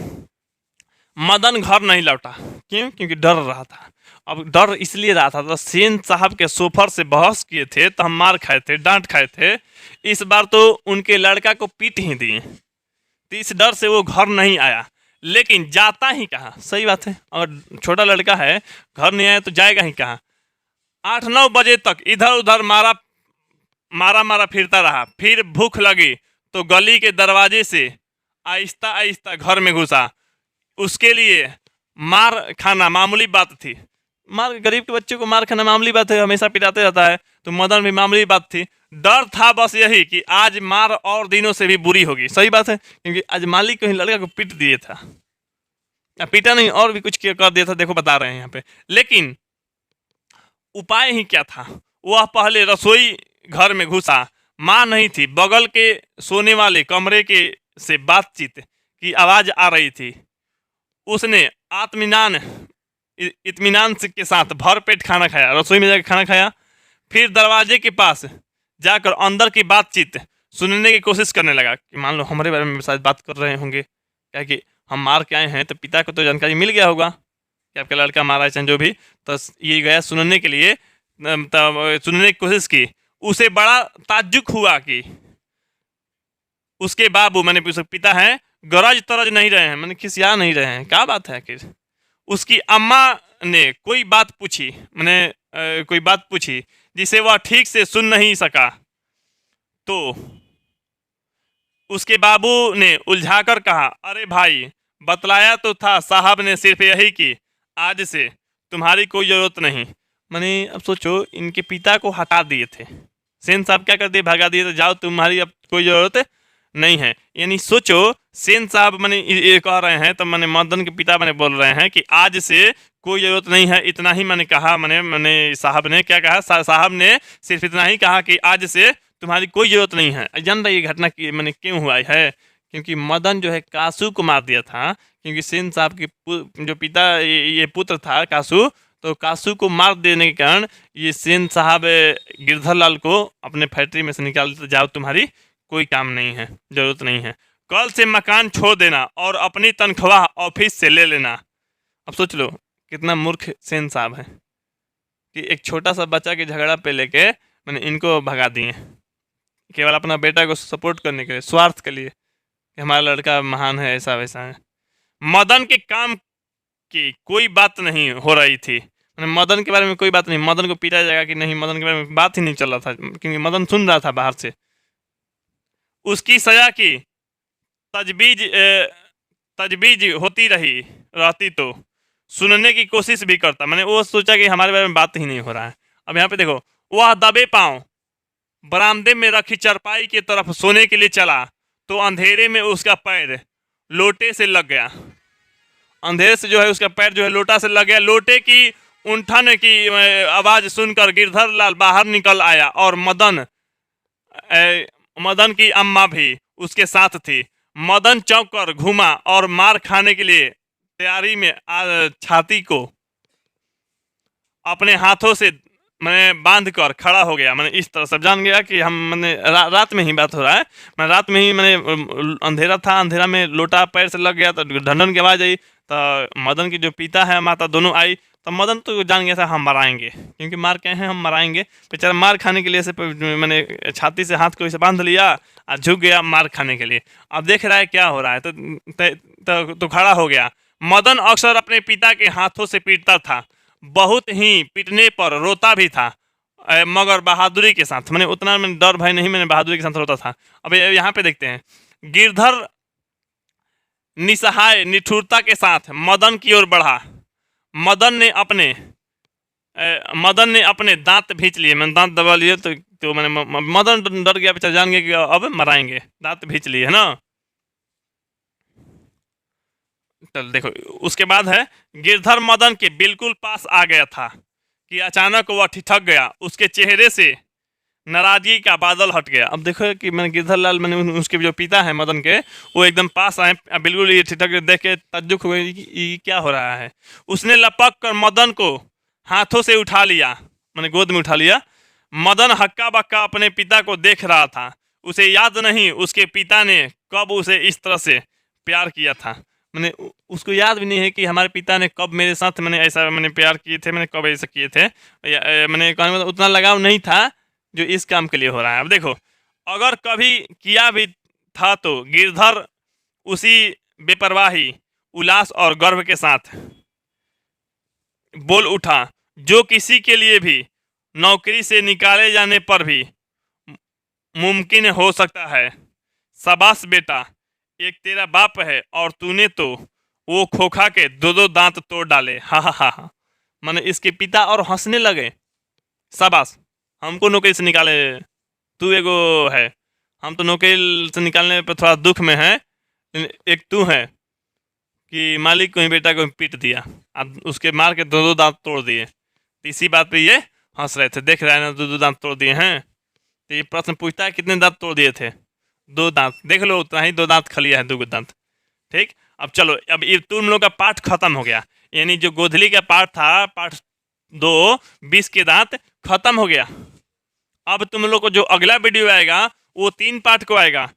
मदन घर नहीं लौटा। क्यों? क्योंकि डर रहा था। अब डर इसलिए रहा था, तो सेन साहब के सोफर से बहस किए थे तो हम मार खाए थे, डांट खाए थे। इस बार तो उनके लड़का को पीट ही दिए, तो इस डर से वो घर नहीं आया। लेकिन जाता ही कहाँ? सही बात है, अगर छोटा लड़का है घर नहीं आया तो जाएगा ही कहाँ? 8-9 बजे तक इधर उधर मारा फिरता रहा। फिर भूख लगी तो गली के दरवाजे से आहिस्ता आहिस्ता घर में घुसा। उसके लिए मार खाना मामूली बात थी। गरीब के बच्चे को मार खाना मामूली बात है, हमेशा पिटाते रहता है, तो मदन भी मामूली बात थी। डर था बस यही कि आज मार और दिनों से भी बुरी होगी। सही बात है, क्योंकि आज मालिक को ही लड़का को पीट दिए था, पीटा नहीं और भी कुछ कर दिया था, देखो बता रहे हैं यहाँ पे। लेकिन उपाय ही क्या था? वह पहले रसोई घर में घुसा। माँ नहीं थी, बगल के सोने वाले कमरे के से बातचीत की आवाज आ रही थी। उसने इत्मीनान के साथ भर पेट खाना खाया, रसोई में जाकर खाना खाया। फिर दरवाजे के पास जाकर अंदर की बातचीत सुनने की कोशिश करने लगा कि मान लो हमारे बारे में शायद बात कर रहे होंगे, क्या कि हम मार के आए हैं, तो पिता को तो जानकारी मिल गया होगा कि आपका लड़का मारा है, जो भी। तो ये गया सुनने के लिए, तब सुनने की कोशिश की। उसे बड़ा ताज्जुब हुआ कि उसके बाबू मैंने पिता हैं गरज तरज नहीं रहे हैं, मैंने खिसिया नहीं रहे हैं। क्या बात है आखिर? उसकी अम्मा ने कोई बात पूछी जिसे वह ठीक से सुन नहीं सका। तो उसके बाबू ने उलझाकर कहा, अरे भाई, बतलाया तो था साहब ने सिर्फ यही कि आज से तुम्हारी कोई ज़रूरत नहीं। मैंने अब सोचो, इनके पिता को हटा दिए थे, सेन साहब क्या कर दिए? भगा दिए, तो जाओ तुम्हारी अब कोई ज़रूरत नहीं है। यानी सोचो, सेन साहब मैंने ये कह रहे हैं, तो मैंने मदन के पिता मैंने बोल रहे हैं कि आज से कोई ज़रूरत नहीं है। इतना ही मैंने कहा, मैंने साहब ने क्या कहा? साहब ने सिर्फ इतना ही कहा कि आज से तुम्हारी कोई ज़रूरत नहीं है। जान रही ये घटना की मैंने क्यों हुआ है? क्योंकि मदन जो है कासू को मार दिया था, क्योंकि सेन साहब के जो पिता ये पुत्र था कासू, तो कासू को मार देने के कारण ये सेन साहब गिरधर लाल को अपने फैक्ट्री में से निकाल देते, जाओ तुम्हारी कोई काम नहीं है, ज़रूरत नहीं है, कल से मकान छोड़ देना और अपनी तनख्वाह ऑफिस से ले लेना। अब सोच लो कितना मूर्ख सेन साहब है कि एक छोटा सा बच्चा के झगड़ा पे लेके मैंने इनको भगा दिए, केवल अपना बेटा को सपोर्ट करने के लिए, स्वार्थ के लिए कि हमारा लड़का महान है, ऐसा वैसा है। मदन के काम की कोई बात नहीं हो रही थी, मदन के बारे में कोई बात नहीं, मदन को पीटा जाएगा कि नहीं, मदन के बारे में बात ही नहीं चल रहा था, क्योंकि मदन सुन रहा था बाहर से। उसकी सजा की तजवीज होती रहती तो सुनने की कोशिश भी करता। मैंने वो सोचा कि हमारे बारे में बात ही नहीं हो रहा है। अब यहाँ पे देखो, वह दबे पांव बरामदे में रखी चरपाई की तरफ सोने के लिए चला तो अंधेरे में उसका पैर लोटे से लग गया। अंधेरे से जो है उसका पैर जो है लोटा से लग गया। लोटे की उंठन की आवाज सुनकर गिरधर लाल बाहर निकल आया और मदन की अम्मा भी उसके साथ थी। मदन चौंक कर घूमा और मार खाने के लिए तैयारी में छाती को अपने हाथों से बांध कर खड़ा हो गया। मैंने इस तरह सब जान गया कि हम रात में ही बात हो रहा है। मैं रात में ही अंधेरा था, अंधेरा में लोटा पैर से लग गया तो ढंढन की आवाज़ आई, तो मदन की जो पिता है माता दोनों आई, तो मदन तो जान गया था हम मराएंगे, क्योंकि मार के हैं हम मराएंगे। बेचारा मार खाने के लिए से मैंने छाती से हाथ को इसे बांध लिया और झुक गया मार खाने के लिए। अब देख रहा है क्या हो रहा है, तो खड़ा हो गया। मदन अक्सर अपने पिता के हाथों से पीटता था, बहुत ही पीटने पर रोता भी था, मगर बहादुरी के साथ। मैंने उतना डर भय नहीं, मैंने बहादुरी के साथ रोता था। अब यहाँ पे देखते हैं, गिरधर निसहाय निठुरता के साथ मदन की ओर बढ़ा। मदन ने अपने दांत भींच लिए, मैंने दांत दबा लिए, तो मैंने मदन डर गया, बेचारा जान गया कि अब मराएंगे, दांत भींच लिए है ना। चल देखो, उसके बाद है गिरधर मदन के बिल्कुल पास आ गया था कि अचानक वह ठिठक गया, उसके चेहरे से नाराजगी का बादल हट गया। अब देखो कि मैंने गिरधर लाल मैंने उसके जो पिता है मदन के, वो एकदम पास आए, बिल्कुल ये ठिठक देख के तज्जुब हुए कि ये क्या हो रहा है। उसने लपक कर मदन को हाथों से उठा लिया, मैंने गोद में उठा लिया। मदन हक्का बक्का अपने पिता को देख रहा था। उसे याद नहीं उसके पिता ने कब उसे इस तरह से प्यार किया था। मैंने उसको याद भी नहीं है कि हमारे पिता ने कब मेरे साथ मैंने ऐसा मैंने प्यार किए थे, मैंने कब ऐसा किए थे। मैंने कहने मतलब उतना लगाव नहीं था जो इस काम के लिए हो रहा है। अब देखो, अगर कभी किया भी था तो गिरधर उसी बेपरवाही, उल्लास और गर्व के साथ बोल उठा जो किसी के लिए भी नौकरी से निकाले जाने पर भी मुमकिन हो सकता है। शाबाश बेटा, एक तेरा बाप है और तूने तो वो खोखा के दो दो दांत तोड़ डाले। हा हा हा हा। मैंने इसके पिता और हंसने लगे। शाबाश, हमको नौकरी से निकाले, तू एगो है, हम तो नौकरी से निकालने पर थोड़ा दुख में है, एक तू है कि मालिक को ही बेटा को पीट दिया, अब उसके मार के दो दो दांत तोड़ दिए। तो इसी बात पे ये हंस रहे थे, देख रहे हैं ना, दो दो दांत तोड़ दिए हैं। तो ये प्रश्न पूछता है कितने दांत तोड़ दिए थे? दो दांत, देख लो उतना ही, दो दांत खलिया है, दो दांत। ठीक, अब चलो, अब ये तुम लोग का पाठ खत्म हो गया, यानी जो गोधली का पाठ था, पाठ 2 20 के दांत खत्म हो गया। अब तुम लोग को जो अगला वीडियो आएगा वो 3 पार्ट को आएगा,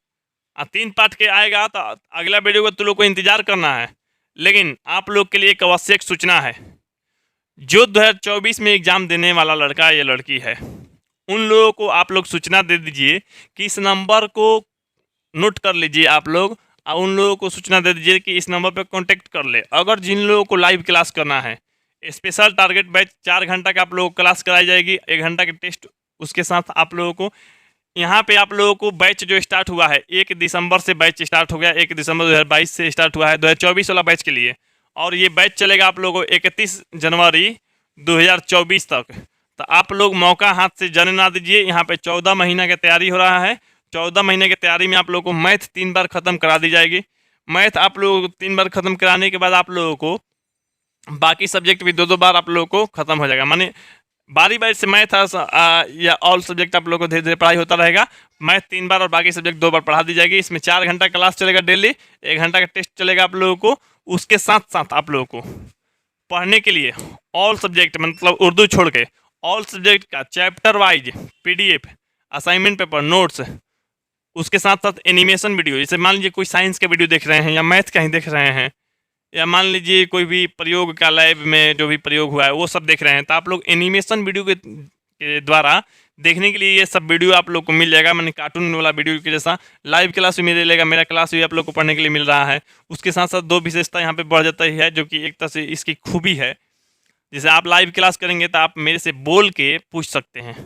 और 3 पार्ट के आएगा तो अगला वीडियो को तुम लोग को इंतजार करना है। लेकिन आप लोग के लिए एक आवश्यक सूचना है, जो 2024 में एग्जाम देने वाला लड़का या लड़की है, उन लोगों को आप लोग सूचना दे दीजिए कि इस नंबर को नोट कर लीजिए आप लोग, और उन लोगों को सूचना दे दीजिए कि इस नंबर पर कांटेक्ट कर ले। अगर जिन लोगों को लाइव क्लास करना है, स्पेशल टारगेट बैच 4 घंटा का आप लोगों को क्लास कराई जाएगी, 1 घंटा के टेस्ट उसके साथ आप लोगों को। यहाँ पे आप लोगों को बैच जो स्टार्ट हुआ है 1 दिसंबर से बैच स्टार्ट हो गया, 1 दिसंबर 2022 से स्टार्ट हुआ है 2024 वाला बैच के लिए, और ये बैच चलेगा आप लोगों को 31 जनवरी 2024 तक। तो आप लोग मौका हाथ से जाने ना दीजिए। यहाँ पे 14 महीना की तैयारी हो रहा है। 14 महीने की तैयारी में आप लोगों को मैथ 3 बार ख़त्म करा दी जाएगी। मैथ आप लोगों को 3 बार ख़त्म कराने के बाद आप लोगों को बाकी सब्जेक्ट भी 2-2 बार आप लोगों को ख़त्म हो जाएगा। माने बारी बारी से मैथ या ऑल सब्जेक्ट आप लोगों को धीरे धीरे पढ़ाई होता रहेगा। मैथ 3 बार और बाकी सब्जेक्ट 2 बार पढ़ा दी जाएगी। इसमें 4 घंटा क्लास चलेगा डेली, 1 घंटा का टेस्ट चलेगा आप लोगों को। उसके साथ साथ आप लोगों को पढ़ने के लिए ऑल सब्जेक्ट, मतलब उर्दू छोड़ के ऑल सब्जेक्ट का chapter wise PDF, assignment paper, notes, उसके साथ साथ एनिमेशन वीडियो, जैसे मान लीजिए कोई साइंस का वीडियो देख रहे हैं या मैथ का ही देख रहे हैं, या मान लीजिए कोई भी प्रयोग का लैब में जो भी प्रयोग हुआ है वो सब देख रहे हैं, तो आप लोग एनिमेशन वीडियो के द्वारा देखने के लिए ये सब वीडियो आप लोग को मिल जाएगा। मैंने कार्टून वाला वीडियो के जैसा लाइव क्लास भी मिलेगा, मेरा क्लास भी आप लोग को पढ़ने के लिए मिल रहा है। उसके साथ साथ 2 विशेषता यहाँ पे बढ़ जाता ही है, जो कि एक तरह से इसकी खूबी है। जैसे आप लाइव क्लास करेंगे तो आप मेरे से बोल के पूछ सकते हैं,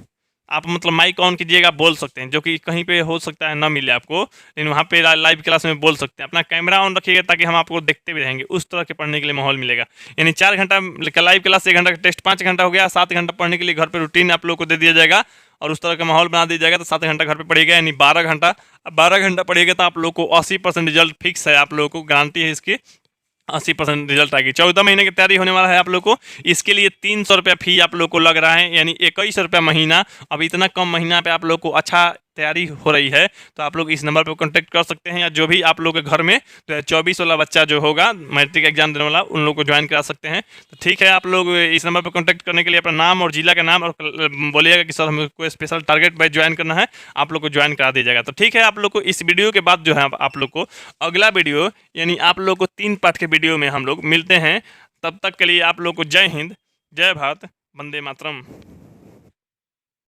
आप मतलब माइक ऑन कीजिएगा, बोल सकते हैं, जो कि कहीं पे हो सकता है ना मिले आपको, लेकिन वहाँ पे लाइव क्लास में बोल सकते हैं। अपना कैमरा ऑन रखिएगा ताकि हम आपको देखते भी रहेंगे, उस तरह के पढ़ने के लिए माहौल मिलेगा। यानी 4 घंटा लाइव क्लास, 1 घंटा का टेस्ट, 5 घंटा हो गया, 7 घंटा पढ़ने के लिए घर पर रूटीन आप लोग को दे दिया जाएगा और उस तरह का माहौल बना दिया जाएगा। तो 7 घंटा घर पर पढ़िएगा, यानी 12 घंटा। अब 12 घंटा पढ़िएगा तो आप लोग को 80% रिजल्ट फिक्स है, आप लोगों को गारंटी है इसकी, 80% रिजल्ट आएगी। 14 महीने की तैयारी होने वाला है आप लोग को। इसके लिए 300 रुपया फी आप लोग को लग रहा है, यानी 21 रुपया महीना। अब इतना कम महीना पे आप लोग को अच्छा तैयारी हो रही है, तो आप लोग इस नंबर पर कांटेक्ट कर सकते हैं, या जो भी आप लोग के घर में 24 वाला बच्चा जो होगा मैट्रिक एग्जाम देने वाला, उन लोग को ज्वाइन करा सकते हैं। तो ठीक है, आप लोग इस नंबर पर कांटेक्ट करने के लिए अपना नाम और जिला का नाम और बोलिएगा कि सर हमको स्पेशल टारगेट बैच ज्वाइन करना है, आप लोग को ज्वाइन करा दिया जाएगा। तो ठीक है, आप लोग को इस वीडियो के बाद जो है आप लोग को अगला वीडियो, यानी आप लोग को 3 पार्ट के वीडियो में हम लोग मिलते हैं। तब तक के लिए आप लोग को जय हिंद, जय भारत, वंदे मातरम।